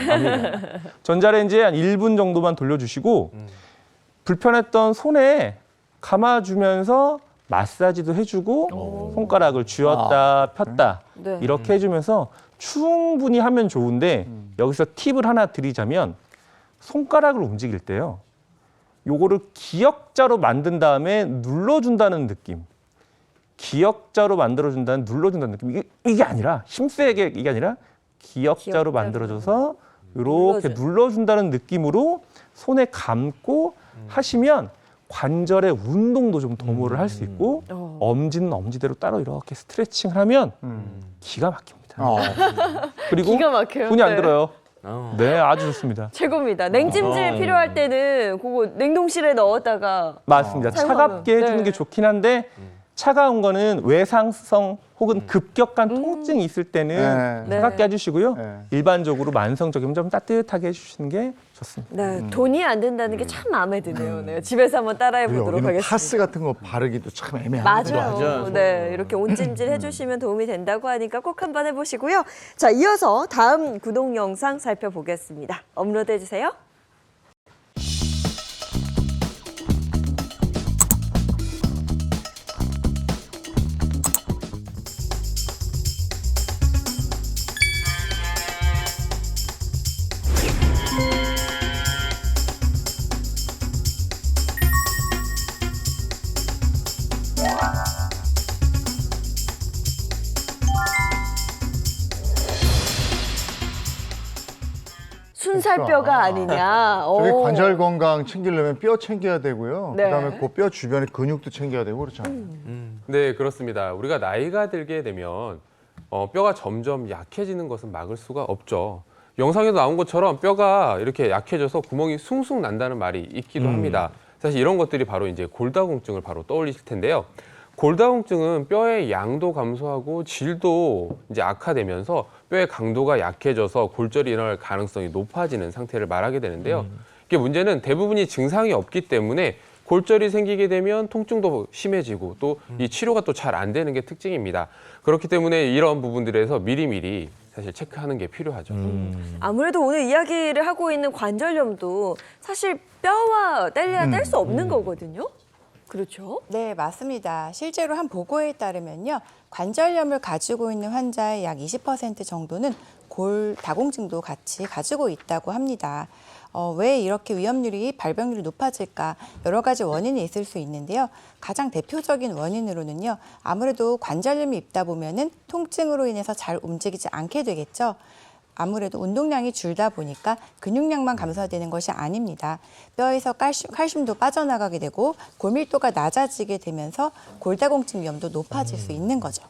전자레인지에 한 1분 정도만 돌려주시고 불편했던 손에 감아주면서 마사지도 해주고 손가락을 쥐었다 폈다 네. 이렇게 해주면서 충분히 하면 좋은데 여기서 팁을 하나 드리자면 손가락을 움직일 때요. 요거를 기역자로 만든 다음에 눌러준다는 느낌. 기역자로 만들어준다는, 눌러준다는 느낌. 이게 아니라, 힘세게 이게 아니라 기역자로 만들어줘서 이렇게 눌러준다는 느낌으로 손에 감고 하시면 관절의 운동도 좀 도모를 할 수 있고 엄지는 엄지대로 따로 이렇게 스트레칭을 하면 기가 막힙니다. 그리고 기가 막혀요. 손이 안 네. 들어요. 네, 아주 좋습니다. 최고입니다. 냉찜질 필요할 때는 그거 냉동실에 넣었다가 맞습니다. 차갑게 해주는 게 좋긴 한데 차가운 거는 외상성 혹은 급격한 통증이 있을 때는 네. 차갑게 해주시고요. 네. 일반적으로 만성적이면 좀 따뜻하게 해주시는 게 좋습니다. 네, 돈이 안 든다는 게 참 마음에 드네요. 네, 집에서 한번 따라해 그리고 보도록 여기는 하겠습니다. 파스 같은 거 바르기도 참 애매하거든요. 맞아요. 네, 이렇게 온찜질 해주시면 도움이 된다고 하니까 꼭 한번 해보시고요. 자, 이어서 다음 구독 영상 살펴보겠습니다. 업로드 해주세요. 순살뼈가 아니냐. 저기 오. 관절 건강 챙기려면 뼈 챙겨야 되고요. 네. 그다음에 그 뼈 주변에 근육도 챙겨야 되고 그렇잖아요. 네, 그렇습니다. 우리가 나이가 들게 되면 뼈가 점점 약해지는 것은 막을 수가 없죠. 영상에도 나온 것처럼 뼈가 이렇게 약해져서 구멍이 숭숭 난다는 말이 있기도 합니다. 사실 이런 것들이 바로 이제 골다공증을 바로 떠올리실 텐데요. 골다공증은 뼈의 양도 감소하고 질도 이제 악화되면서 뼈의 강도가 약해져서 골절이 일어날 가능성이 높아지는 상태를 말하게 되는데요. 이게 문제는 대부분이 증상이 없기 때문에 골절이 생기게 되면 통증도 심해지고 또 이 치료가 또 잘 안 되는 게 특징입니다. 그렇기 때문에 이런 부분들에서 미리미리 사실 체크하는 게 필요하죠. 아무래도 오늘 이야기를 하고 있는 관절염도 사실 뼈와 뗄래야 뗄 수 없는 거거든요. 그렇죠. 네, 맞습니다. 실제로 한 보고에 따르면요. 관절염을 가지고 있는 환자의 약 20% 정도는 골다공증도 같이 가지고 있다고 합니다. 왜 이렇게 위험률이 발병률이 높아질까? 여러 가지 원인이 있을 수 있는데요. 가장 대표적인 원인으로는요. 아무래도 관절염이 있다 보면은 통증으로 인해서 잘 움직이지 않게 되겠죠. 아무래도 운동량이 줄다 보니까 근육량만 감소되는 것이 아닙니다. 뼈에서 칼슘도 빠져나가게 되고 골밀도가 낮아지게 되면서 골다공증 위험도 높아질 수 있는 거죠.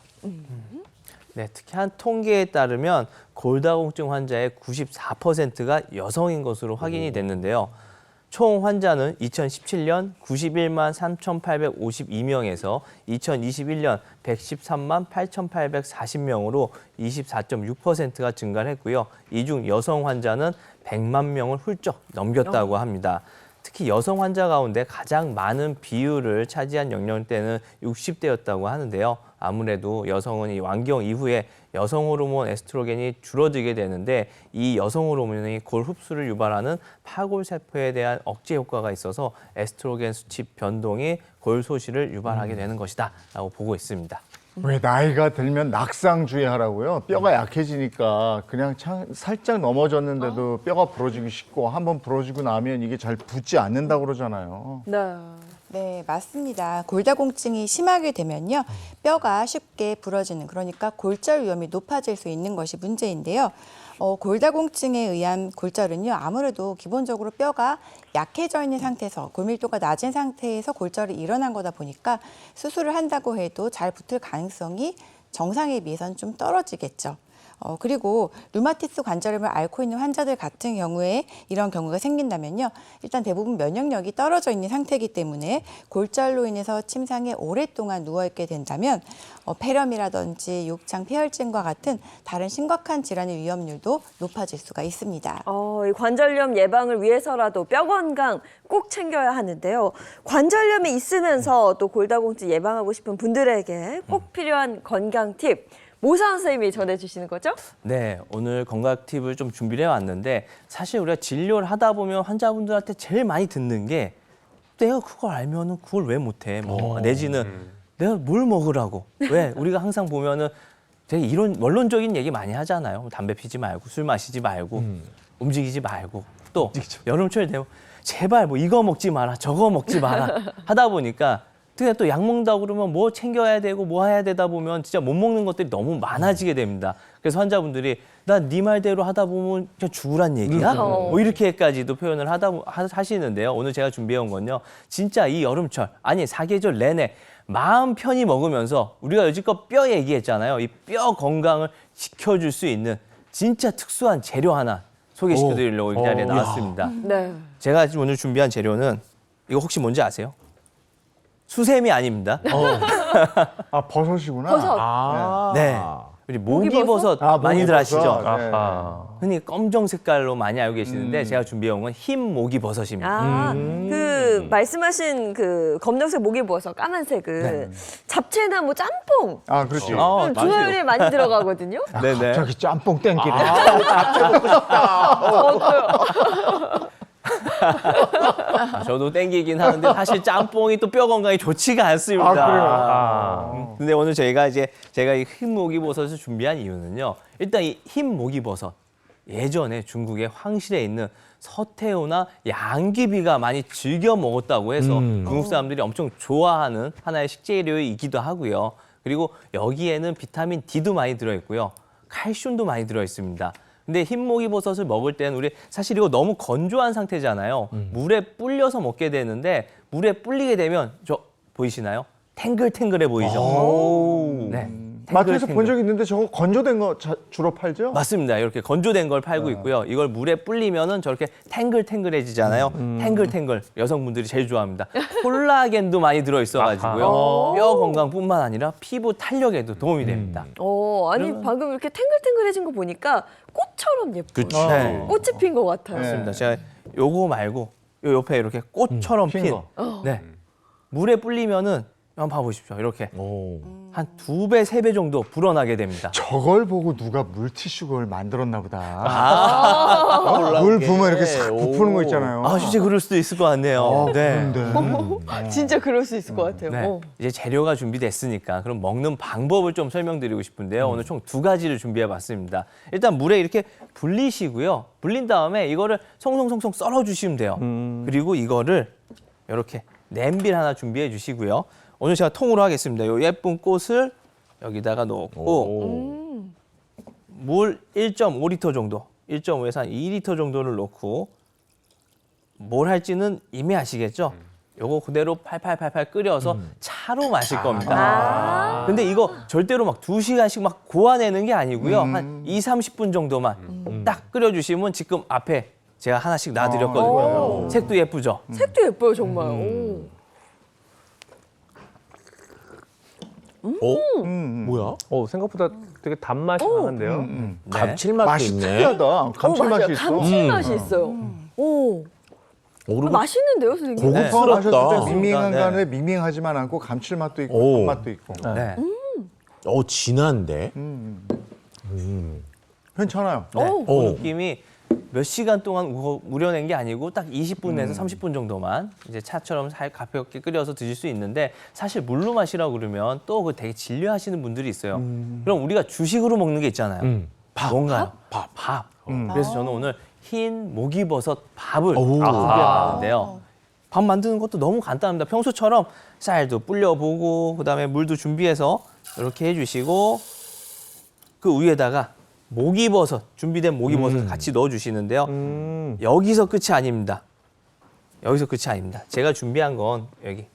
네, 특히 한 통계에 따르면 골다공증 환자의 94%가 여성인 것으로 확인이 됐는데요. 총 환자는 2017년 91만 3,852명에서 2021년 113만 8,840명으로 24.6%가 증가를 했고요. 이 중 여성 환자는 100만 명을 훌쩍 넘겼다고 합니다. 특히 여성 환자 가운데 가장 많은 비율을 차지한 연령대는 60대였다고 하는데요. 아무래도 여성은 이 완경 이후에 여성 호르몬 에스트로겐이 줄어들게 되는데 이 여성 호르몬이 골 흡수를 유발하는 파골세포에 대한 억제 효과가 있어서 에스트로겐 수치 변동이 골 소실을 유발하게 되는 것이다라고 보고 있습니다. 왜 나이가 들면 낙상주의하라고요? 뼈가 약해지니까 그냥 살짝 넘어졌는데도 뼈가 부러지기 쉽고 한번 부러지고 나면 이게 잘 붙지 않는다고 그러잖아요. 네. 네, 맞습니다. 골다공증이 심하게 되면요. 뼈가 쉽게 부러지는, 그러니까 골절 위험이 높아질 수 있는 것이 문제인데요. 골다공증에 의한 골절은요. 아무래도 기본적으로 뼈가 약해져 있는 상태에서 골밀도가 낮은 상태에서 골절이 일어난 거다 보니까 수술을 한다고 해도 잘 붙을 가능성이 정상에 비해서는 좀 떨어지겠죠. 그리고 류마티스 관절염을 앓고 있는 환자들 같은 경우에 이런 경우가 생긴다면요. 일단 대부분 면역력이 떨어져 있는 상태이기 때문에 골절로 인해서 침상에 오랫동안 누워있게 된다면 폐렴이라든지 욕창 폐혈증과 같은 다른 심각한 질환의 위험률도 높아질 수가 있습니다. 이 관절염 예방을 위해서라도 뼈 건강 꼭 챙겨야 하는데요. 관절염이 있으면서 또 골다공증 예방하고 싶은 분들에게 꼭 필요한 건강 팁. 모사 선생님이 전해주시는 거죠? 네, 오늘 건강 팁을 좀 준비를 해왔는데 사실 우리가 진료를 하다 보면 환자분들한테 제일 많이 듣는 게 내가 그걸 알면은 그걸 왜 못해? 뭐 내지는 내가 뭘 먹으라고? 왜? 우리가 항상 보면은 되게 이런 원론적인 얘기 많이 하잖아요. 담배 피지 말고 술 마시지 말고 움직이지 말고 또 여름철 되면 제발 뭐 이거 먹지 마라 저거 먹지 마라 하다 보니까 그냥 또 약 먹는다고 그러면 뭐 챙겨야 되고 뭐 해야 되다 보면 진짜 못 먹는 것들이 너무 많아지게 됩니다. 그래서 환자분들이 나 네 말대로 하다 보면 그냥 죽으란 얘기야? 뭐 이렇게까지도 표현을 하시는데요. 오늘 제가 준비해온 건요. 진짜 이 여름철, 아니 사계절 내내 마음 편히 먹으면서 우리가 여지껏 뼈 얘기했잖아요. 이 뼈 건강을 지켜줄 수 있는 진짜 특수한 재료 하나 소개시켜드리려고 이 자리에 나왔습니다. 네. 제가 지금 오늘 준비한 재료는 이거 혹시 뭔지 아세요? 수세미 아닙니다. 아, 버섯이구나. 버섯. 네. 우리 모기버섯 많이들 모기버섯. 아시죠? 네. 흔히 검정 색깔로 많이 알고 계시는데 제가 준비해온 건 흰 모기버섯입니다. 그 말씀하신 그 검정색 목이버섯, 까만색은 잡채나 뭐 짬뽕 아, 그렇죠. 조합에 많이 들어가거든요. 네네. 저기 짬뽕 땡기네. 저도 땡기긴 하는데 사실 짬뽕이 또 뼈 건강에 좋지가 않습니다. 그래요? 근데 오늘 제가 이 흰 모기버섯을 준비한 이유는요. 일단 이 흰 모기버섯 예전에 중국의 황실에 있는 서태후나 양귀비가 많이 즐겨 먹었다고 해서 중국 사람들이 엄청 좋아하는 하나의 식재료이기도 하고요. 그리고 여기에는 비타민 D도 많이 들어있고요. 칼슘도 많이 들어있습니다. 근데 흰 모기버섯을 먹을 때는 우리 사실 이거 너무 건조한 상태잖아요. 물에 불려서 먹게 되는데 물에 불리게 되면 저 보이시나요? 탱글탱글해 보이죠? 네. 마트에서 본 적 있는데 저거 건조된 거 주로 팔죠? 맞습니다. 이렇게 건조된 걸 팔고 있고요. 이걸 물에 불리면은 저렇게 탱글탱글해지잖아요. 탱글탱글 여성분들이 제일 좋아합니다. 콜라겐도 많이 들어있어가지고요. 뼈 건강뿐만 아니라 피부 탄력에도 도움이 됩니다. 아니 방금 이렇게 탱글탱글해진 거 보니까 꽃처럼 예뻐요. 그렇죠. 네. 꽃이 핀 것 같아요. 맞습니다. 제가 요거 말고 요 옆에 이렇게 꽃처럼 핀 거. 네. 물에 불리면은 한번 봐보십시오. 이렇게 한 2배, 3배 정도 불어나게 됩니다. 저걸 보고 누가 물티슈 그걸 만들었나 보다. 아, 물 부으면 이렇게 싹 부푸는 거 있잖아요. 아, 진짜 그럴 수도 있을 것 같네요. 네. 진짜 그럴 수 있을 것 같아요. 네. 이제 재료가 준비됐으니까 그럼 먹는 방법을 좀 설명드리고 싶은데요. 오늘 총 2가지를 준비해봤습니다. 일단 물에 이렇게 불리시고요. 불린 다음에 이거를 송송송송 썰어주시면 돼요. 그리고 이거를 이렇게 냄비를 하나 준비해 주시고요. 오늘 제가 통으로 하겠습니다. 이 예쁜 꽃을 여기다가 넣고 물 1.5리터 정도, 1.5에서 한 2리터 정도를 넣고 뭘 할지는 이미 아시겠죠? 요거 그대로 팔팔팔팔 끓여서 차로 마실 겁니다. 근데 이거 절대로 막 2시간씩 막 고아내는 게 아니고요. 한 2, 30분 정도만 딱 끓여주시면 지금 앞에 제가 하나씩 놔드렸거든요. 색도 예쁘죠? 색도 예뻐요, 정말. 오. 뭐야? 생각보다 되게 단맛이 강한데요. 네. 감칠맛도 맛이 있네. 특이하다. 감칠맛이 맞아요. 있어. 감칠맛이 있어요. 오. 그리고 맛있는데요, 선생님? 네. 처음 마셨을 때 고급스럽다. 밍밍한 네. 간에 밍밍하지만 않고 감칠맛도 있고 오. 단맛도 있고. 네. 진한데? 괜찮아요. 네. 그 느낌이 몇 시간 동안 우려낸 게 아니고 딱 20분에서 30분 정도만 이제 차처럼 가볍게 끓여서 드실 수 있는데 사실 물로 마시라고 그러면 또 그 되게 진료하시는 분들이 있어요. 그럼 우리가 주식으로 먹는 게 있잖아요. 뭔가요? 밥. 그래서 저는 오늘 흰 목이버섯 밥을 준비해봤는데요. 밥 만드는 것도 너무 간단합니다. 평소처럼 쌀도 불려보고 그다음에 물도 준비해서 이렇게 해주시고 그 위에다가 목이버섯, 준비된 목이버섯을 같이 넣어주시는데요. 여기서 끝이 아닙니다. 여기서 끝이 아닙니다. 제가 준비한 건 여기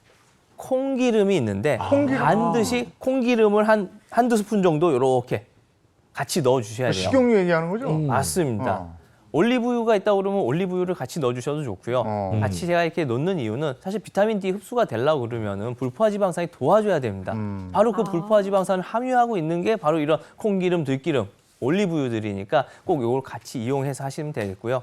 콩기름이 있는데 반드시 콩기름을 한두 스푼 정도 이렇게 같이 넣어주셔야 돼요. 식용유 얘기하는 거죠? 맞습니다. 올리브유가 있다고 그러면 올리브유를 같이 넣어주셔도 좋고요. 같이 제가 이렇게 넣는 이유는 사실 비타민 D 흡수가 되려고 그러면은 불포화 지방산이 도와줘야 됩니다. 바로 그 불포화 지방산을 함유하고 있는 게 바로 이런 콩기름, 들기름, 올리브유들이니까 꼭 이걸 같이 이용해서 하시면 되겠고요.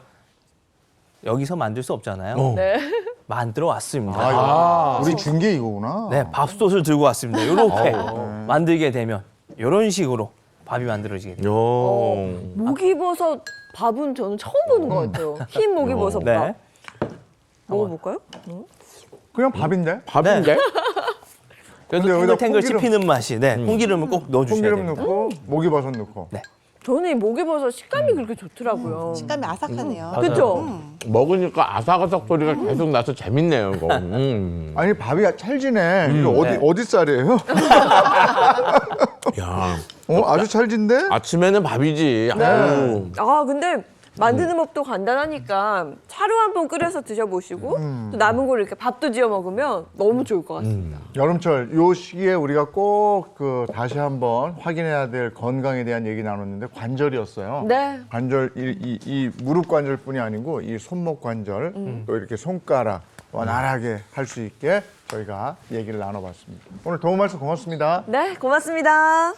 여기서 만들 수 없잖아요. 네. 만들어 왔습니다. 우리 준 게 이거구나. 네, 밥솥을 들고 왔습니다. 이렇게 만들게 되면 이런 식으로 밥이 만들어지게 돼요. 목이버섯 밥은 저는 처음 보는 것 같아요. 흰 목이버섯 밥. 네. 먹어볼까요? 그냥 밥인데? 밥인데? 그래도 근데 여기다 탱글탱글 콩기름. 씹히는 맛이. 네, 콩기름을 꼭 넣어주셔야 콩기름 됩니다. 넣고 목이버섯 넣고. 네. 저는 이 목이버섯 식감이 그렇게 좋더라고요. 식감이 아삭하네요. 그렇죠? 먹으니까 아삭아삭 소리가 계속 나서 재밌네요, 이거. 아니 밥이 찰지네. 이거 어디 쌀이에요? 야, 아주 찰진데? 아침에는 밥이지. 아유. 아, 근데 만드는 법도 간단하니까 차로 한번 끓여서 드셔보시고 또 남은 걸 이렇게 밥도 지어 먹으면 너무 좋을 것 같습니다. 여름철 요 시기에 우리가 꼭 다시 한번 확인해야 될 건강에 대한 얘기 나눴는데 관절이었어요. 네. 관절 이 무릎 관절뿐이 아니고 이 손목 관절 또 이렇게 손가락 원활하게 할 수 있게 저희가 얘기를 나눠봤습니다. 오늘 도움 말씀 고맙습니다. 네, 고맙습니다.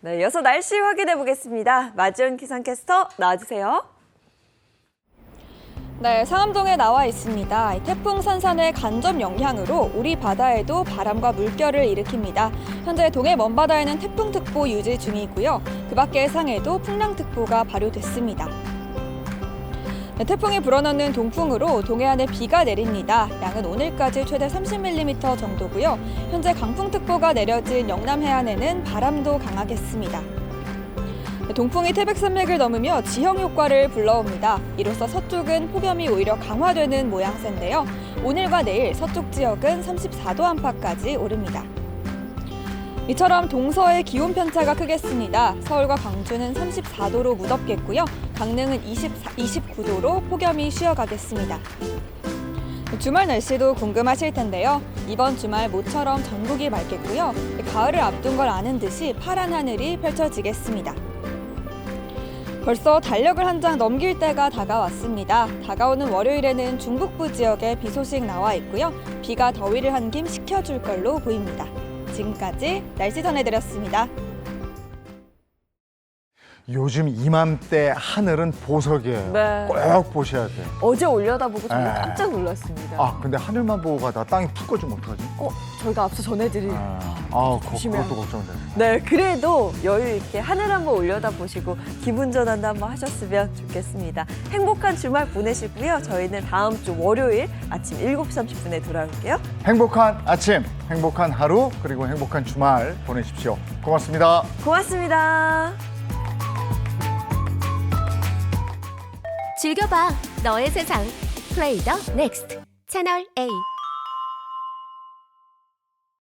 네, 이어서 날씨 확인해 보겠습니다. 마지원 기상캐스터 나와주세요. 네, 상암동에 나와 있습니다. 태풍 산산의 간접 영향으로 우리 바다에도 바람과 물결을 일으킵니다. 현재 동해 먼바다에는 태풍특보 유지 중이고요. 그 밖에 해상에도 풍랑특보가 발효됐습니다. 네, 태풍이 불어넣는 동풍으로 동해안에 비가 내립니다. 양은 오늘까지 최대 30mm 정도고요. 현재 강풍특보가 내려진 영남 해안에는 바람도 강하겠습니다. 네, 동풍이 태백산맥을 넘으며 지형 효과를 불러옵니다. 이로써 서쪽은 폭염이 오히려 강화되는 모양새인데요. 오늘과 내일 서쪽 지역은 34도 안팎까지 오릅니다. 이처럼 동서의 기온 편차가 크겠습니다. 서울과 광주는 34도로 무덥겠고요. 강릉은 29도로 폭염이 쉬어가겠습니다. 주말 날씨도 궁금하실 텐데요. 이번 주말 모처럼 전국이 맑겠고요. 가을을 앞둔 걸 아는 듯이 파란 하늘이 펼쳐지겠습니다. 벌써 달력을 한 장 넘길 때가 다가왔습니다. 다가오는 월요일에는 중북부 지역에 비 소식 나와 있고요. 비가 더위를 한 김 식혀줄 걸로 보입니다. 지금까지 날씨 전해드렸습니다. 요즘 이맘때 하늘은 보석이에요. 네. 꼭 보셔야 돼요. 어제 올려다보고 저는 네. 깜짝 놀랐습니다. 아, 근데 하늘만 보고 가다 땅이 푹 꺼지면 어떡하지? 저희가 앞서 전해드린 조심해야 그것도 걱정돼요. 네, 그래도 여유 있게 하늘 한번 올려다보시고 기분 전환도 한번 하셨으면 좋겠습니다. 행복한 주말 보내시고요. 저희는 다음 주 월요일 아침 7시 30분에 돌아올게요. 행복한 아침, 행복한 하루, 그리고 행복한 주말 보내십시오. 고맙습니다. 고맙습니다. 즐겨봐 너의 세상 플레이 더 넥스트 채널 A.